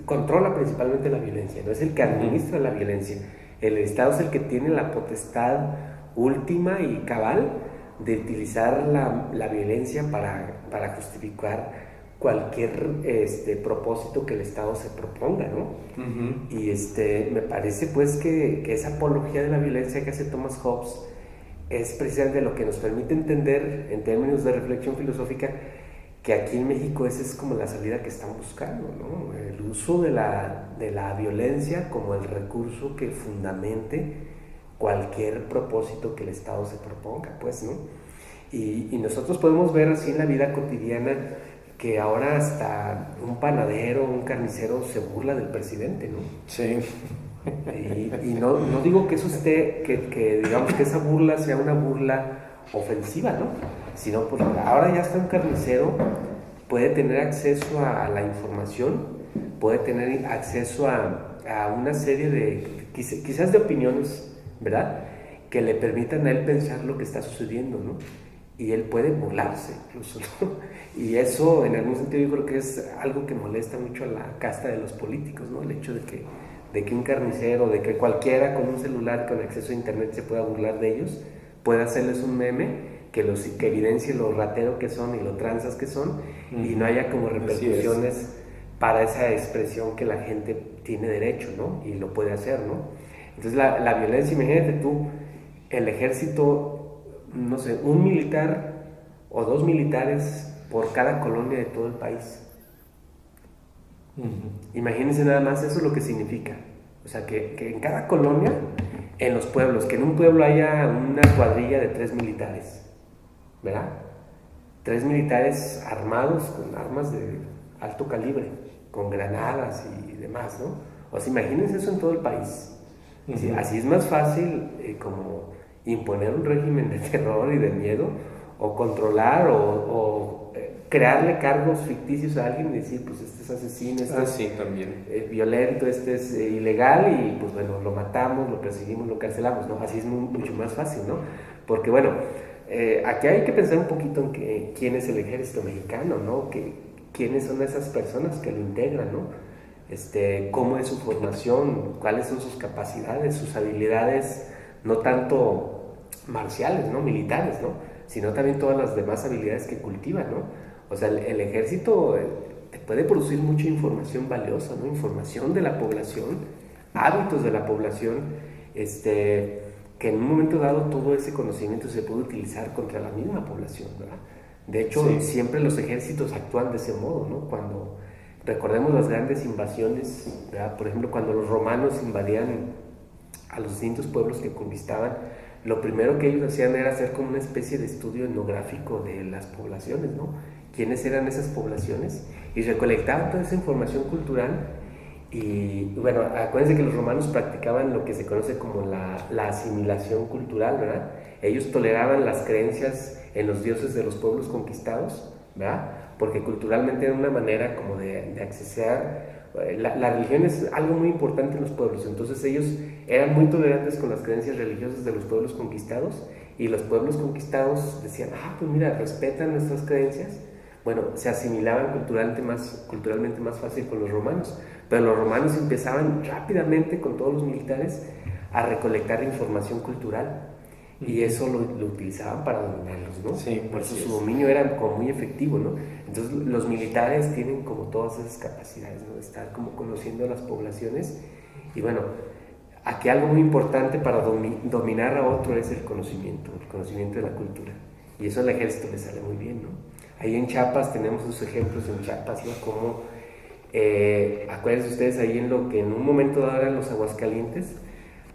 controla principalmente la violencia, no es el que administra la violencia. El Estado es el que tiene la potestad última y cabal de utilizar la violencia para justificar cualquier propósito que el Estado se proponga, ¿no? Y me parece pues que esa apología de la violencia que hace Thomas Hobbes es precisamente lo que nos permite entender en términos de reflexión filosófica que aquí en México esa es como la salida que están buscando, ¿no? El uso de la violencia como el recurso que fundamente cualquier propósito que el Estado se proponga, pues, ¿no? Y nosotros podemos ver así en la vida cotidiana que ahora hasta un panadero, un carnicero se burla del presidente, ¿no? Sí. Y no digo que eso esté, que digamos que esa burla sea una burla ofensiva, ¿no? Sino pues ahora ya está un carnicero, puede tener acceso a la información, puede tener acceso a una serie de, quizás de opiniones, ¿verdad? Que le permitan a él pensar lo que está sucediendo, ¿no? Y él puede burlarse incluso, ¿no? Y eso en algún sentido yo creo que es algo que molesta mucho a la casta de los políticos, ¿no? El hecho de que un carnicero, de que cualquiera con un celular con acceso a internet se pueda burlar de ellos, pueda hacerles un meme que evidencie lo ratero que son y lo tranzas que son, y no haya como repercusiones para esa expresión que la gente tiene derecho, ¿no? Y lo puede hacer, ¿no? Entonces la violencia, imagínate tú, el ejército, no sé, un militar o dos militares por cada colonia de todo el país. Imagínense nada más eso lo que significa. O sea, que en cada colonia, en los pueblos, que en un pueblo haya una cuadrilla de 3 militares, ¿verdad? 3 militares armados con armas de alto calibre, con granadas y demás, ¿no? O sea, imagínense eso en todo el país. Sí, así es más fácil como imponer un régimen de terror y de miedo, o controlar o crearle cargos ficticios a alguien y decir, pues este es asesino, este también. Es violento, este es ilegal, y pues bueno, lo matamos, lo perseguimos, lo cancelamos, ¿no? Así es mucho más fácil, ¿no? Porque bueno, aquí hay que pensar un poquito en quién es el ejército mexicano, ¿no? ¿Quiénes son esas personas que lo integran, ¿no? Cómo es su formación, cuáles son sus capacidades, sus habilidades, no tanto marciales, ¿no? Militares, ¿no? Sino también todas las demás habilidades que cultivan, ¿no? O sea, el ejército te puede producir mucha información valiosa, ¿no? Información de la población, hábitos de la población, que en un momento dado todo ese conocimiento se puede utilizar contra la misma población, ¿verdad? De hecho, siempre los ejércitos actúan de ese modo, ¿no? Cuando recordemos las grandes invasiones, ¿verdad? Por ejemplo, cuando los romanos invadían a los distintos pueblos que conquistaban, lo primero que ellos hacían era hacer como una especie de estudio etnográfico de las poblaciones, ¿no? ¿Quiénes eran esas poblaciones? Y recolectaban toda esa información cultural. Y bueno, acuérdense que los romanos practicaban lo que se conoce como la asimilación cultural, ¿verdad? Ellos toleraban las creencias en los dioses de los pueblos conquistados, ¿verdad? Porque culturalmente era una manera como de accesar. La religión es algo muy importante en los pueblos, entonces ellos eran muy tolerantes con las creencias religiosas de los pueblos conquistados, y los pueblos conquistados decían, pues mira, respetan nuestras creencias. Bueno, se asimilaban culturalmente más fácil con los romanos, pero los romanos empezaban rápidamente con todos los militares a recolectar información cultural. Y eso lo utilizaban para dominarlos, ¿no? Sí, por eso así su es. dominio era como muy efectivo, ¿no? Entonces los militares tienen como todas esas capacidades, ¿no? De estar como conociendo a las poblaciones. Y bueno, aquí algo muy importante para dominar a otro es el conocimiento de la cultura. Y eso al ejército le sale muy bien, ¿no? Ahí en Chiapas tenemos esos ejemplos en Chiapas, ¿no? Como, acuérdense ustedes ahí en lo que en un momento dado eran los Aguascalientes,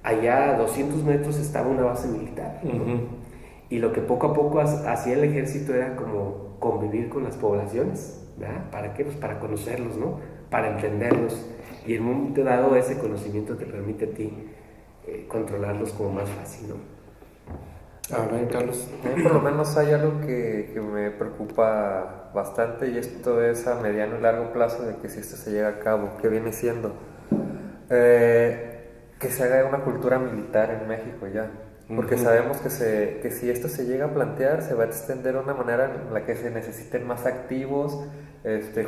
allá a 200 metros estaba una base militar, ¿no? Uh-huh. Y lo que poco a poco hacía el ejército era como convivir con las poblaciones, ¿verdad? ¿Para qué? Pues para conocerlos, ¿no? Para entenderlos. Y en un momento dado ese conocimiento te permite a ti controlarlos como más fácil, ¿no? A ver, Carlos. Por lo menos hay algo que me preocupa bastante, y esto es a mediano y largo plazo, de que si esto se llega a cabo, ¿qué viene siendo? Que se haga una cultura militar en México ya. Porque sabemos que si esto se llega a plantear, se va a extender de una manera en la que se necesiten más activos,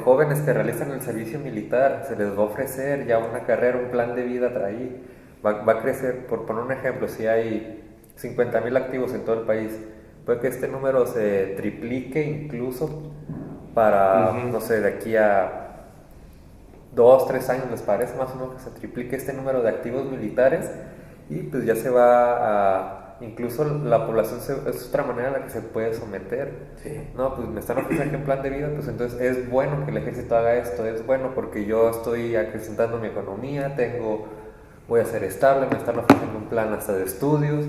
jóvenes que realizan el servicio militar, se les va a ofrecer ya una carrera, un plan de vida ahí. Va a crecer, por poner un ejemplo, si hay 50,000 activos en todo el país, puede que este número se triplique incluso para, no sé, de aquí a 2, 3 años, ¿les parece más o menos que se triplique este número de activos militares? Y pues ya se va a... Incluso la población es otra manera en la que se puede someter. Sí. No, pues me están ofreciendo un plan de vida, pues entonces es bueno que el ejército haga esto, es bueno porque yo estoy acrecentando mi economía, voy a ser estable, me están ofreciendo un plan hasta de estudios.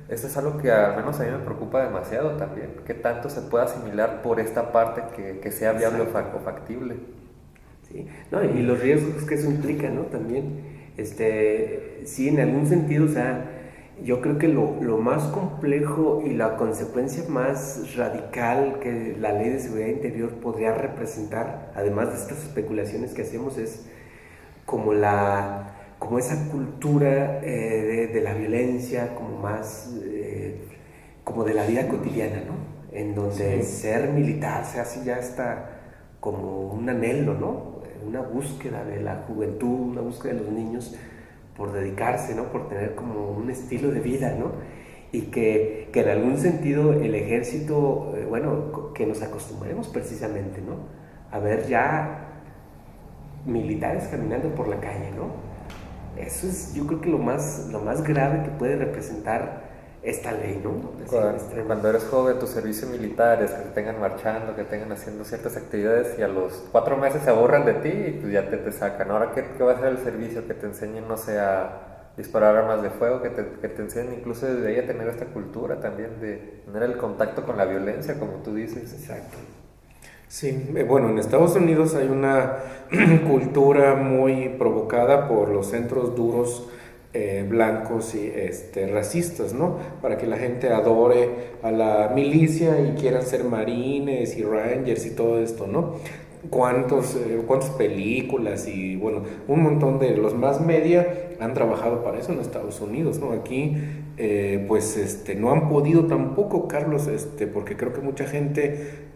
Esto es algo que al menos a mí me preocupa demasiado también, que tanto se pueda asimilar por esta parte que sea viable o factible. Sí, no, y los riesgos que eso implica, ¿no? También, sí, en algún sentido, o sea, yo creo que lo más complejo y la consecuencia más radical que la Ley de Seguridad Interior podría representar, además de estas especulaciones que hacemos, es como esa cultura de la violencia, como más, como de la vida cotidiana, ¿no? En donde ser militar se hace ya hasta como un anhelo, ¿no? Una búsqueda de la juventud, una búsqueda de los niños por dedicarse, ¿no? Por tener como un estilo de vida, ¿no? Y que en algún sentido el ejército, bueno, que nos acostumbremos precisamente, ¿no? A ver ya militares caminando por la calle, ¿no? Eso es, yo creo que lo más grave que puede representar esta ley, ¿no? Cuando eres joven, tus servicios militares, que te tengan marchando, que tengan haciendo ciertas actividades, y a los 4 meses se aburran de ti y pues ya te sacan. Ahora, ¿qué va a ser el servicio? Que te enseñen, no sé, a disparar armas de fuego, que te enseñen incluso desde ahí a tener esta cultura también de tener el contacto con la violencia, como tú dices. Exacto. Sí, bueno, en Estados Unidos hay una cultura muy provocada por los centros duros blancos y racistas, ¿no? Para que la gente adore a la milicia y quieran ser marines y rangers y todo esto, ¿no? Cuántas películas y bueno, un montón de los más media han trabajado para eso en Estados Unidos, ¿no? Aquí pues no han podido tampoco, Carlos, porque creo que mucha gente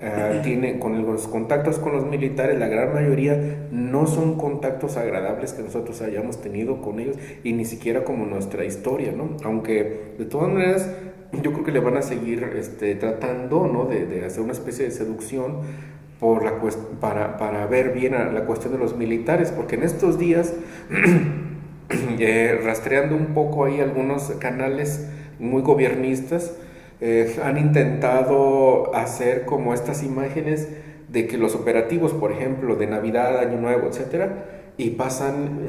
tiene con los contactos con los militares, la gran mayoría no son contactos agradables que nosotros hayamos tenido con ellos y ni siquiera como nuestra historia, ¿no? Aunque de todas maneras yo creo que le van a seguir tratando, ¿no? de hacer una especie de seducción para ver bien a la cuestión de los militares, porque en estos días rastreando un poco ahí algunos canales muy gobiernistas han intentado hacer como estas imágenes de que los operativos, por ejemplo, de Navidad, Año Nuevo, etcétera, y pasan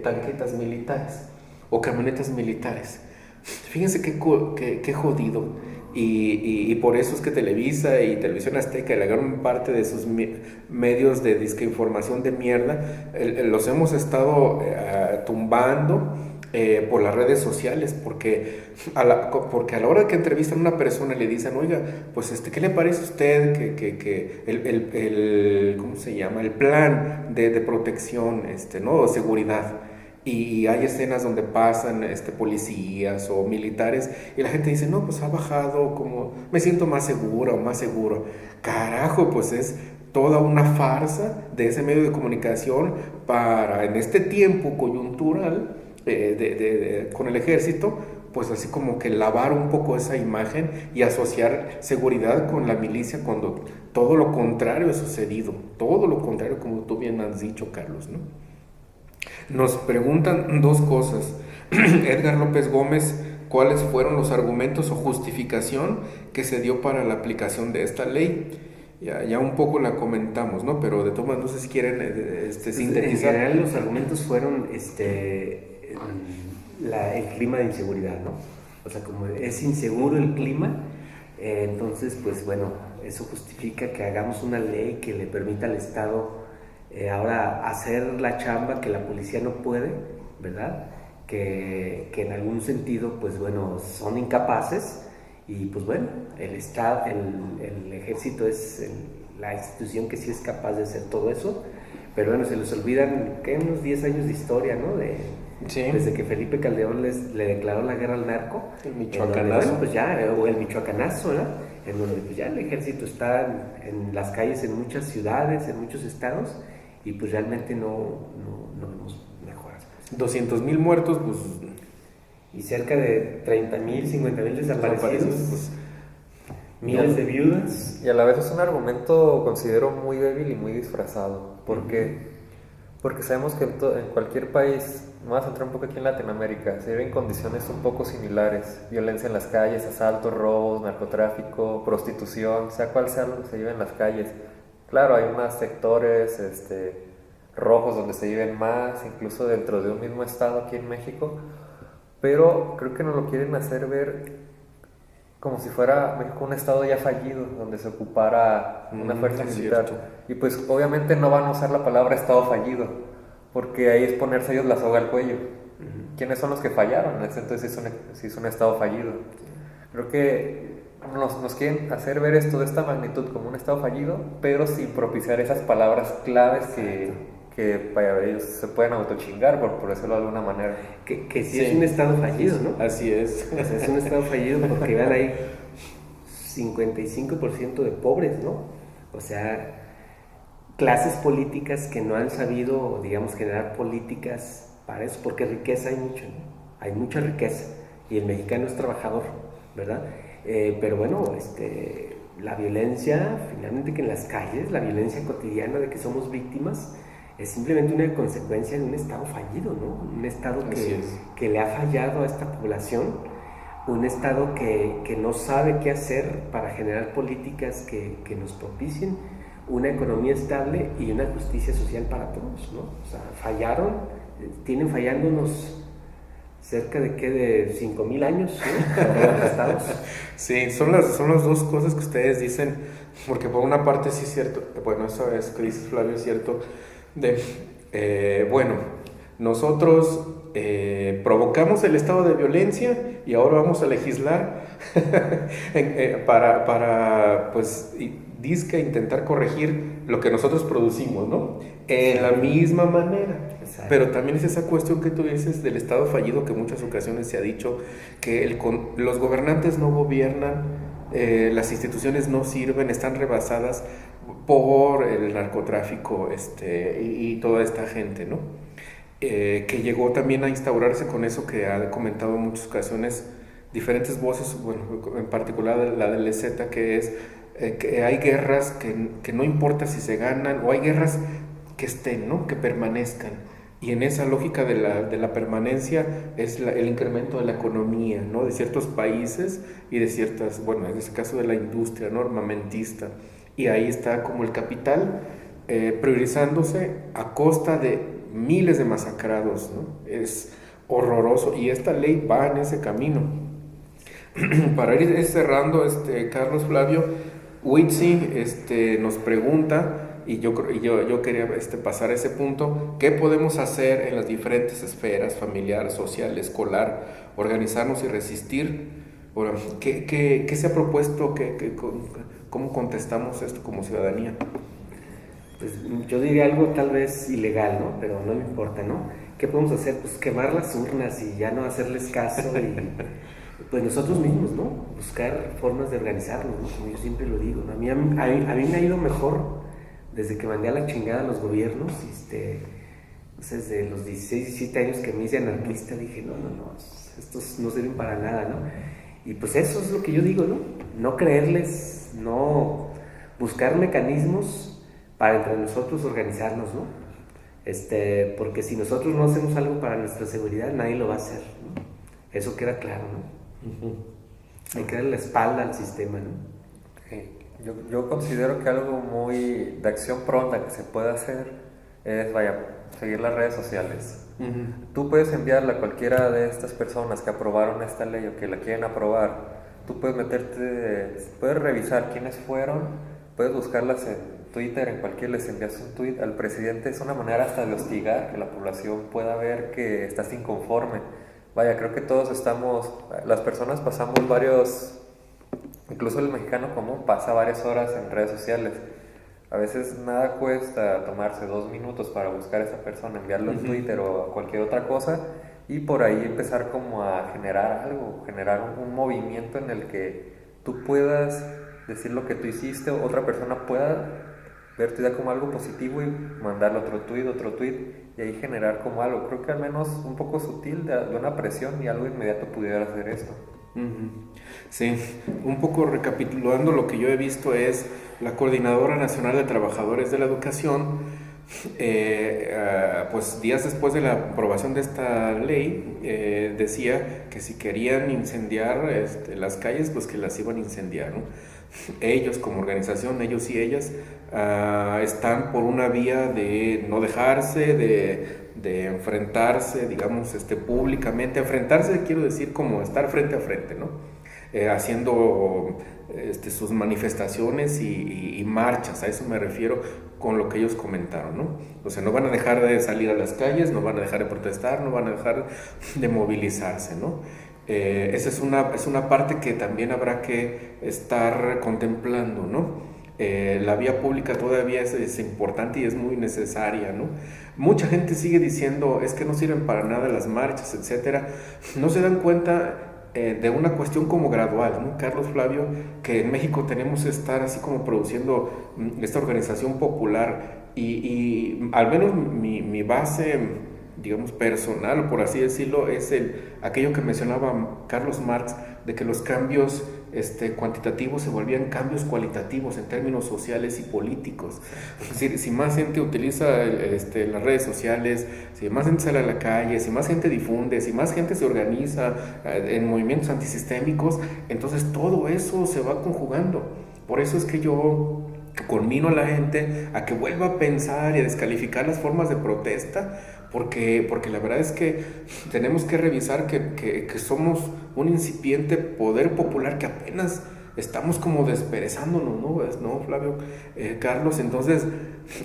tanquetas militares o camionetas militares. Fíjense qué jodido. Y por eso es que Televisa y Televisión Azteca y la gran parte de sus medios de disqueinformación de mierda los hemos estado tumbando por las redes sociales, porque a la hora que entrevistan a una persona y le dicen, oiga, pues ¿qué le parece a usted que ¿cómo se llama? El plan de protección, ¿no? Seguridad. Y hay escenas donde pasan policías o militares y la gente dice, no, pues ha bajado, como me siento más segura o más seguro. Carajo, pues es toda una farsa de ese medio de comunicación para en este tiempo coyuntural con el ejército, pues así como que lavar un poco esa imagen y asociar seguridad con la milicia cuando todo lo contrario ha sucedido, todo lo contrario, como tú bien has dicho, Carlos, ¿no? Nos preguntan dos cosas. Edgar López Gómez, ¿cuáles fueron los argumentos o justificación que se dio para la aplicación de esta ley? Ya un poco la comentamos, ¿no? Pero de todas maneras, no sé si quieren sintetizar. En general, los argumentos fueron el clima de inseguridad, ¿no? O sea, como es inseguro el clima, entonces, pues bueno, eso justifica que hagamos una ley que le permita al Estado ahora hacer la chamba que la policía no puede, ¿verdad? Que en algún sentido, pues bueno, son incapaces y pues bueno, el Estado, el ejército es la institución que sí es capaz de hacer todo eso, pero bueno, se les olvidan que unos 10 años de historia, ¿no? Sí. Desde que Felipe Calderón le declaró la guerra al narco. El michoacanazo. Bueno, pues ya, o el michoacanazo, ¿verdad? En donde pues ya el ejército está en las calles en muchas ciudades, en muchos estados, y pues realmente no vemos mejoras. 200,000 muertos, pues... Y cerca de 30,000, 50,000 desaparecidos, pues, miles de viudas. Y a la vez es un argumento, considero, muy débil y muy disfrazado. ¿Por qué? Porque sabemos que en cualquier país, vamos a entrar un poco aquí en Latinoamérica, se viven condiciones un poco similares. Violencia en las calles, asaltos, robos, narcotráfico, prostitución, sea cual sea lo que se vive en las calles. Claro, hay más sectores rojos donde se viven más, incluso dentro de un mismo estado aquí en México, pero creo que nos lo quieren hacer ver como si fuera México un estado ya fallido, donde se ocupara una fuerza militar. Y pues obviamente no van a usar la palabra estado fallido, porque ahí es ponerse ellos la soga al cuello. ¿Quiénes son los que fallaron? Entonces sí es un estado fallido. Creo que nos quieren hacer ver esto de esta magnitud como un estado fallido, pero sin propiciar esas palabras claves que para ellos se pueden autochingar, por decirlo de alguna manera. Que sí es un estado fallido, ¿no? Así es. O sea, es un estado fallido porque vean ahí 55% de pobres, ¿no? O sea, clases políticas que no han sabido, digamos, generar políticas para eso, porque riqueza hay mucha, ¿no? Hay mucha riqueza y el mexicano es trabajador, ¿verdad? Pero bueno, la violencia, finalmente que en las calles, la violencia cotidiana de que somos víctimas, es simplemente una consecuencia de un Estado fallido, ¿no? Un Estado que le ha fallado a esta población, un Estado que no sabe qué hacer para generar políticas que nos propicien una economía estable y una justicia social para todos, ¿no? O sea, tienen fallándonos cerca de 5,000 años, ¿no? Los estados. Sí, son las dos cosas que ustedes dicen, porque por una parte sí es cierto, bueno, eso es que dice Flavio es cierto, bueno, nosotros provocamos el estado de violencia y ahora vamos a legislar para pues dizque intentar corregir lo que nosotros producimos, ¿no? En la misma manera. Exacto. Pero también es esa cuestión que tú dices del estado fallido que en muchas ocasiones se ha dicho que los gobernantes no gobiernan, las instituciones no sirven, están rebasadas por el narcotráfico y toda esta gente, ¿no? Que llegó también a instaurarse con eso que ha comentado en muchas ocasiones diferentes voces, bueno, en particular la del EZ, que es que hay guerras que no importa si se ganan, o hay guerras que estén, ¿no? Que permanezcan. Y en esa lógica de la permanencia es el incremento de la economía, ¿no? De ciertos países y de ciertas, bueno, en este caso de la industria, ¿no? Armamentista. Y ahí está como el capital priorizándose a costa de miles de masacrados, ¿no? Es horroroso y esta ley va en ese camino. Para ir cerrando, Carlos Flavio, Witsi nos pregunta, y yo quería pasar a ese punto, ¿qué podemos hacer en las diferentes esferas, familiar, social, escolar, organizarnos y resistir? Bueno, ¿qué se ha propuesto? ¿Cómo contestamos esto como ciudadanía? Pues yo diría algo tal vez ilegal, ¿no? Pero no me importa, ¿no? ¿Qué podemos hacer? Pues quemar las urnas y ya no hacerles caso y pues nosotros mismos, ¿no? Buscar formas de organizarnos, ¿no? Como yo siempre lo digo, ¿no? A mí me ha ido mejor desde que mandé a la chingada a los gobiernos, Entonces, desde los 16, 17 años que me hice anarquista, dije, no, estos no sirven para nada, ¿no? Y pues eso es lo que yo digo, ¿no? No creerles, no buscar mecanismos para entre nosotros organizarnos, ¿no? Porque si nosotros no hacemos algo para nuestra seguridad, nadie lo va a hacer, ¿no? Eso queda claro, ¿no? Hay que darle la espalda al sistema, ¿no? Sí. Yo considero que algo muy de acción pronta que se puede hacer es, seguir las redes sociales. Tú puedes enviarle a cualquiera de estas personas que aprobaron esta ley o que la quieren aprobar. Tú puedes puedes revisar quiénes fueron, puedes buscarlas en Twitter, en cualquier, les envías un tweet al presidente. Es una manera hasta de hostigar, que la población pueda ver que estás inconforme. Creo que todos las personas pasamos incluso el mexicano común pasa varias horas en redes sociales. A veces nada cuesta tomarse 2 minutos para buscar a esa persona, enviarlo en Twitter o cualquier otra cosa, y por ahí empezar como a generar algo, generar un movimiento en el que tú puedas decir lo que tú hiciste, o otra persona pueda ver tu idea como algo positivo y mandarle otro tweet, y ahí generar como algo. Creo que al menos un poco sutil de una presión y algo inmediato pudiera hacer esto. Sí, un poco recapitulando lo que yo he visto es la Coordinadora Nacional de Trabajadores de la Educación, pues días después de la aprobación de esta ley, decía que si querían incendiar las calles, pues que las iban a incendiar, ¿no? Ellos como organización, ellos y ellas, están por una vía de no dejarse, de enfrentarse, digamos, públicamente. Enfrentarse quiero decir como estar frente a frente, ¿no? Haciendo sus manifestaciones y marchas, a eso me refiero con lo que ellos comentaron, ¿no? O sea, no van a dejar de salir a las calles, no van a dejar de protestar, no van a dejar de movilizarse, ¿no? Esa es una parte que también habrá que estar contemplando, ¿no? La vía pública todavía es importante y es muy necesaria, ¿no? Mucha gente sigue diciendo, es que no sirven para nada las marchas, etcétera. No se dan cuenta de una cuestión como gradual, ¿no? Carlos Flavio, que en México tenemos que estar así como produciendo esta organización popular y al menos mi base, digamos, personal, o por así decirlo, es aquello que mencionaba Carlos Marx, de que los cambios cuantitativos se volvían cambios cualitativos en términos sociales y políticos. Es decir, si más gente utiliza las redes sociales, si más gente sale a la calle, si más gente difunde, si más gente se organiza en movimientos antisistémicos, entonces todo eso se va conjugando. Por eso es que yo conmino a la gente a que vuelva a pensar y a descalificar las formas de protesta, porque la verdad es que tenemos que revisar que somos un incipiente poder popular que apenas estamos como desperezándonos, ¿no, Flavio? Carlos, entonces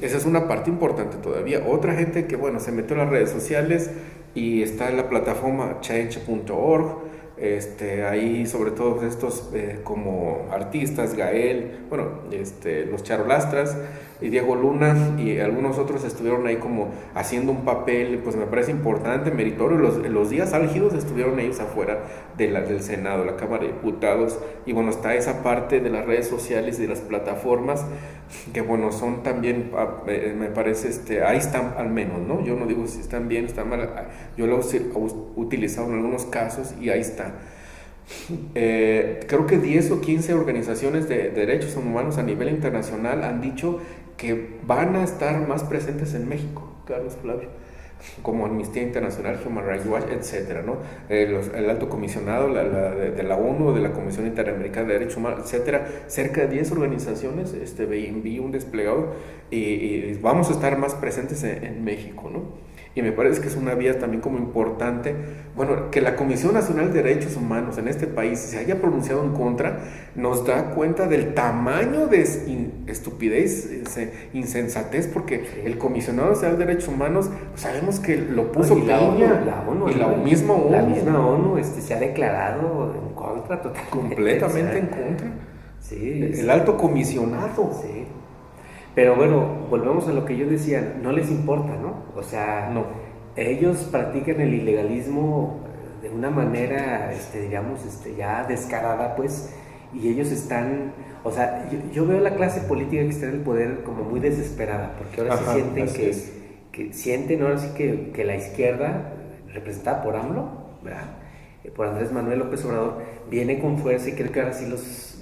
esa es una parte importante todavía. Otra gente que, bueno, se metió en las redes sociales y está en la plataforma change.org. Ahí sobre todo estos como artistas, Gael, bueno, los Charolastras y Diego Luna y algunos otros estuvieron ahí como haciendo un papel, pues me parece importante, meritorio. Los días álgidos estuvieron ellos afuera del Senado, la Cámara de Diputados, y bueno, está esa parte de las redes sociales y de las plataformas que bueno, son también, me parece, ahí están al menos, ¿no? Yo no digo si están bien o están mal, yo lo he utilizado en algunos casos y ahí está. Creo que 10 o 15 organizaciones de derechos humanos a nivel internacional han dicho que van a estar más presentes en México, Carlos Flavio, como Amnistía Internacional, Human Rights Watch, etcétera, ¿no? El alto comisionado de la ONU, de la Comisión Interamericana de Derechos Humanos, etcétera. Cerca de 10 organizaciones vi un desplegado y vamos a estar más presentes en México, ¿no? Y me parece que es una vía también como importante, bueno, que la Comisión Nacional de Derechos Humanos en este país se haya pronunciado en contra, nos da cuenta del tamaño de estupidez, insensatez, porque el Comisionado Nacional de Derechos Humanos, pues sabemos que lo puso y la ONU, y la misma ONU. La misma ONU se ha declarado en contra totalmente. Completamente en contra. Sí. El alto comisionado. Sí. Pero bueno, volvemos a lo que yo decía, no les importa, ¿no? O sea, no. Ellos practican el ilegalismo de una manera, digamos, ya descarada, pues, y ellos están, o sea, yo veo la clase política que está en el poder como muy desesperada, porque ahora se sienten que sienten ahora sí que la izquierda, representada por AMLO, ¿verdad? Por Andrés Manuel López Obrador, viene con fuerza y creo que ahora sí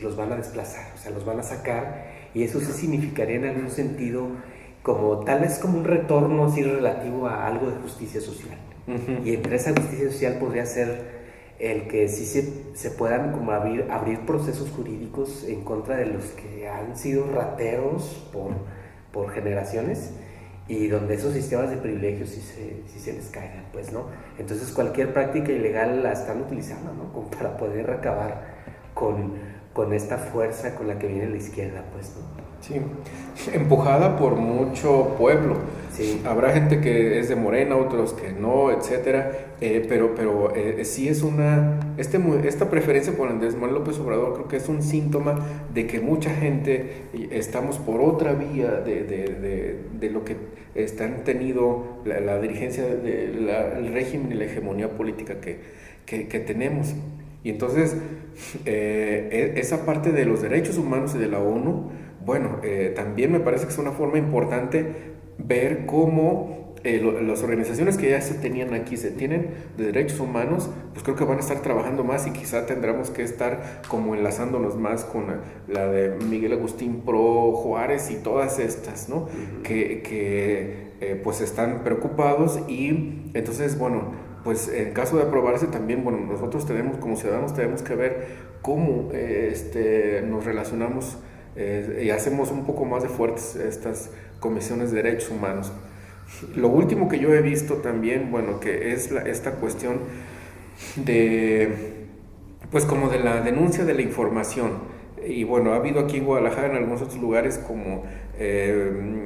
los van a desplazar, o sea, los van a sacar, y eso sí significaría en algún sentido como tal vez como un retorno así relativo a algo de justicia social. Y entre esa justicia social podría ser el que sí se puedan como abrir procesos jurídicos en contra de los que han sido rateros por generaciones, y donde esos sistemas de privilegios sí se les caigan, pues, ¿no? Entonces cualquier práctica ilegal la están utilizando, ¿no? Como para poder acabar con esta fuerza con la que viene la izquierda, pues, ¿no? Sí, empujada por mucho pueblo. Sí. Habrá gente que es de Morena, otros que no, etcétera, pero sí es esta preferencia por Andrés Manuel López Obrador, creo que es un síntoma de que mucha gente estamos por otra vía de lo que han tenido la dirigencia del régimen y la hegemonía política que tenemos. Y entonces, esa parte de los derechos humanos y de la ONU, bueno, también me parece que es una forma importante ver cómo las organizaciones que ya se tienen de derechos humanos, pues creo que van a estar trabajando más, y quizá tendremos que estar como enlazándonos más con la de Miguel Agustín Pro, Juárez y todas estas, ¿no? Que pues están preocupados, y entonces, bueno, pues en caso de aprobarse también, bueno, nosotros como ciudadanos tenemos que ver cómo nos relacionamos y hacemos un poco más de fuertes estas comisiones de derechos humanos. Lo último que yo he visto también, bueno, que es esta cuestión pues como de la denuncia de la información. Y bueno, ha habido aquí en Guadalajara, en algunos otros lugares, como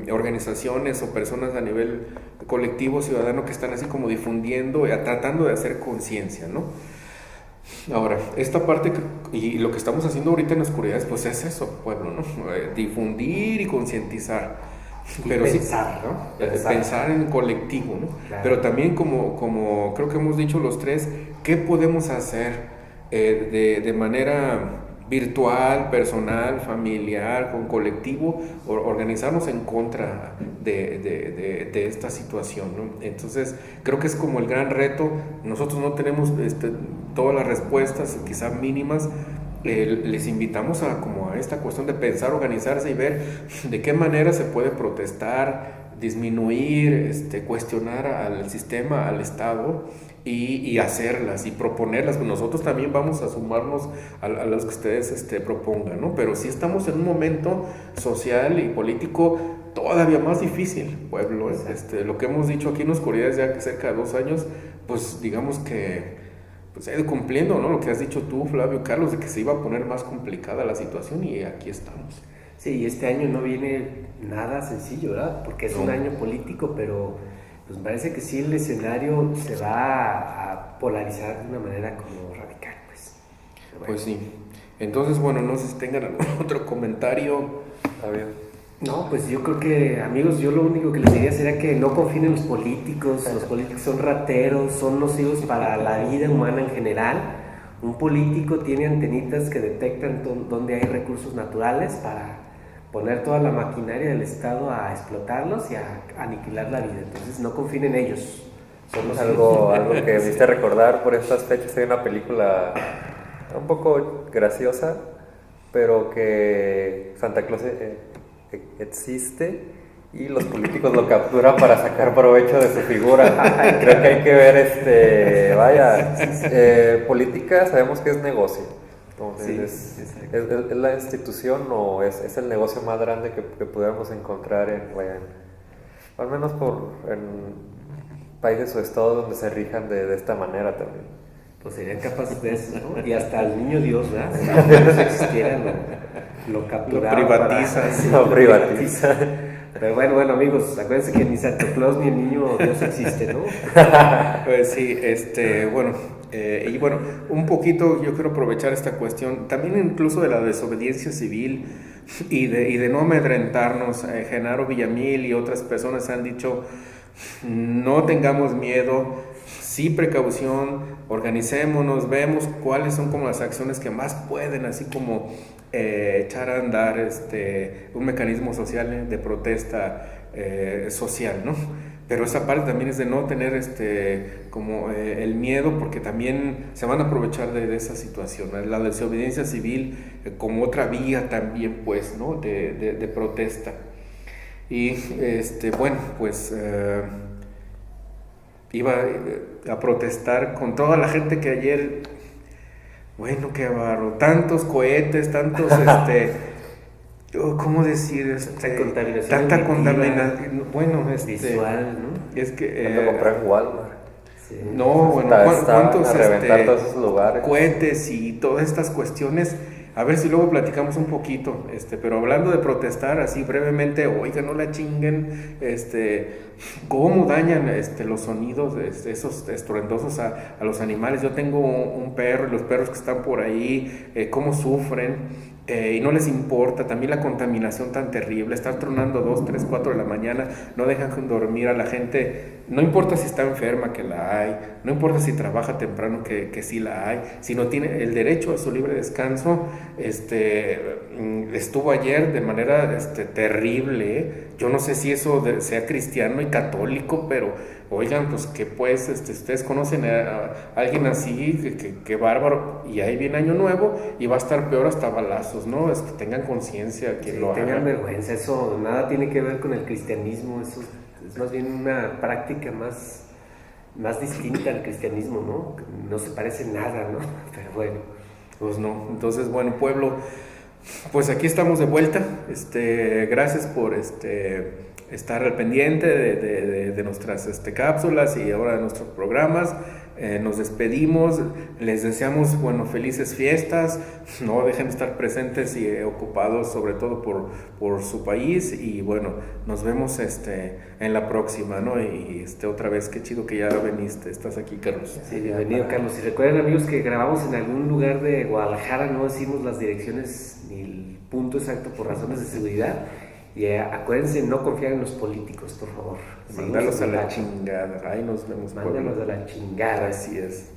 organizaciones o personas a nivel colectivo ciudadano que están así como difundiendo, tratando de hacer conciencia, ¿no? Ahora, esta parte y lo que estamos haciendo ahorita en las oscuridades, pues es eso, pueblo, ¿no? Difundir y concientizar. Pero pensar, ¿no? Pensar en colectivo, ¿no? Claro. Pero también como creo que hemos dicho los tres, ¿qué podemos hacer de manera virtual, personal, familiar, con colectivo, organizarnos en contra de esta situación, ¿no? Entonces, creo que es como el gran reto. Nosotros no tenemos todas las respuestas, quizá mínimas. Les invitamos a esta cuestión de pensar, organizarse y ver de qué manera se puede protestar, disminuir, cuestionar al sistema, al Estado, y hacerlas y proponerlas. Nosotros también vamos a sumarnos a las que ustedes propongan, ¿no? Pero sí estamos en un momento social y político todavía más difícil, pueblo. Lo que hemos dicho aquí en Oscuridades ya cerca de 2 años, pues digamos que pues ha ido cumpliendo, ¿no? Lo que has dicho tú, Flavio, Carlos, de que se iba a poner más complicada la situación, y aquí estamos. Sí, y este año no viene nada sencillo, ¿verdad? Porque es un año político, pero pues me parece que sí el escenario se va a polarizar de una manera como radical, pues. Bueno. Pues sí. Entonces, bueno, no sé si tengan algún otro comentario. A ver. No, pues yo creo que, amigos, yo lo único que les diría sería que no confíen en los políticos son rateros, son nocivos para la vida humana en general. Un político tiene antenitas que detectan dónde hay recursos naturales para poner toda la maquinaria del Estado a explotarlos y a aniquilar la vida. Entonces no confíen en ellos. Algo que me hiciste recordar por estas fechas, hay una película un poco graciosa, pero que Santa Claus existe y los políticos lo capturan para sacar provecho de su figura. Creo que hay que ver, política sabemos que es negocio. Entonces, sí, es la institución o es el negocio más grande que pudiéramos encontrar al menos en países o estados donde se rijan de esta manera también. Pues serían capaces de eso, ¿no? Y hasta el niño Dios, ¿verdad? Si no existiera, lo capturaba. Lo privatiza. Pero bueno, amigos, acuérdense que ni Santa Claus ni el niño Dios existe, ¿no? Pues sí, bueno, y bueno, un poquito yo quiero aprovechar esta cuestión, también incluso de la desobediencia civil y de no amedrentarnos. Genaro Villamil y otras personas han dicho, no tengamos miedo, sí precaución, organicémonos, vemos cuáles son como las acciones que más pueden así como echar a andar un mecanismo social de protesta social, ¿no? Pero esa parte también es de no tener como el miedo, porque también se van a aprovechar de esa situación, ¿no? La desobediencia civil como otra vía también, pues, ¿no? de protesta. Y bueno, pues iba a protestar con toda la gente que ayer, bueno, qué barro, tantos cohetes, tantos, ¿cómo decir? Tanta contaminación, bueno, visual, ¿no? Es que... Cuando compré en Walmart. Sí. No, bueno, ¿cuántos a reventar todos esos lugares? cohetes y todas estas cuestiones? A ver si luego platicamos un poquito, pero hablando de protestar así brevemente, oiga, no la chinguen, cómo dañan los sonidos esos estruendosos a los animales. Yo tengo un perro y los perros que están por ahí, cómo sufren. Y no les importa, también la contaminación tan terrible, estar tronando 2, 3, 4 de la mañana, no dejan dormir a la gente, no importa si está enferma, que la hay, no importa si trabaja temprano, que sí la hay, si no tiene el derecho a su libre descanso. Estuvo ayer de manera terrible, ¿eh? Yo no sé si eso sea cristiano y católico, pero oigan, pues que pues ustedes conocen a alguien así, que bárbaro, y ahí viene Año Nuevo y va a estar peor hasta balazos, ¿no? Tengan conciencia, que lo hagan. Tengan vergüenza, eso nada tiene que ver con el cristianismo, eso es más bien una práctica más distinta al cristianismo, ¿no? No se parece nada, ¿no? Pero bueno. Pues no, entonces bueno, pueblo, pues aquí estamos de vuelta, gracias por estar al pendiente de nuestras cápsulas y ahora de nuestros programas. Nos despedimos, les deseamos, bueno, felices fiestas, no dejen de estar presentes y ocupados sobre todo por su país, y bueno, nos vemos en la próxima, ¿no? Y otra vez, qué chido que ya viniste, estás aquí, Carlos. Sí, bienvenido, Carlos. Y recuerden, amigos, que grabamos en algún lugar de Guadalajara, no decimos las direcciones ni el punto exacto por razones de seguridad. Y acuérdense, no confiar en los políticos, por favor. Mándalos a la chingada. Ahí nos vemos. Mándalos a la chingada. Así es.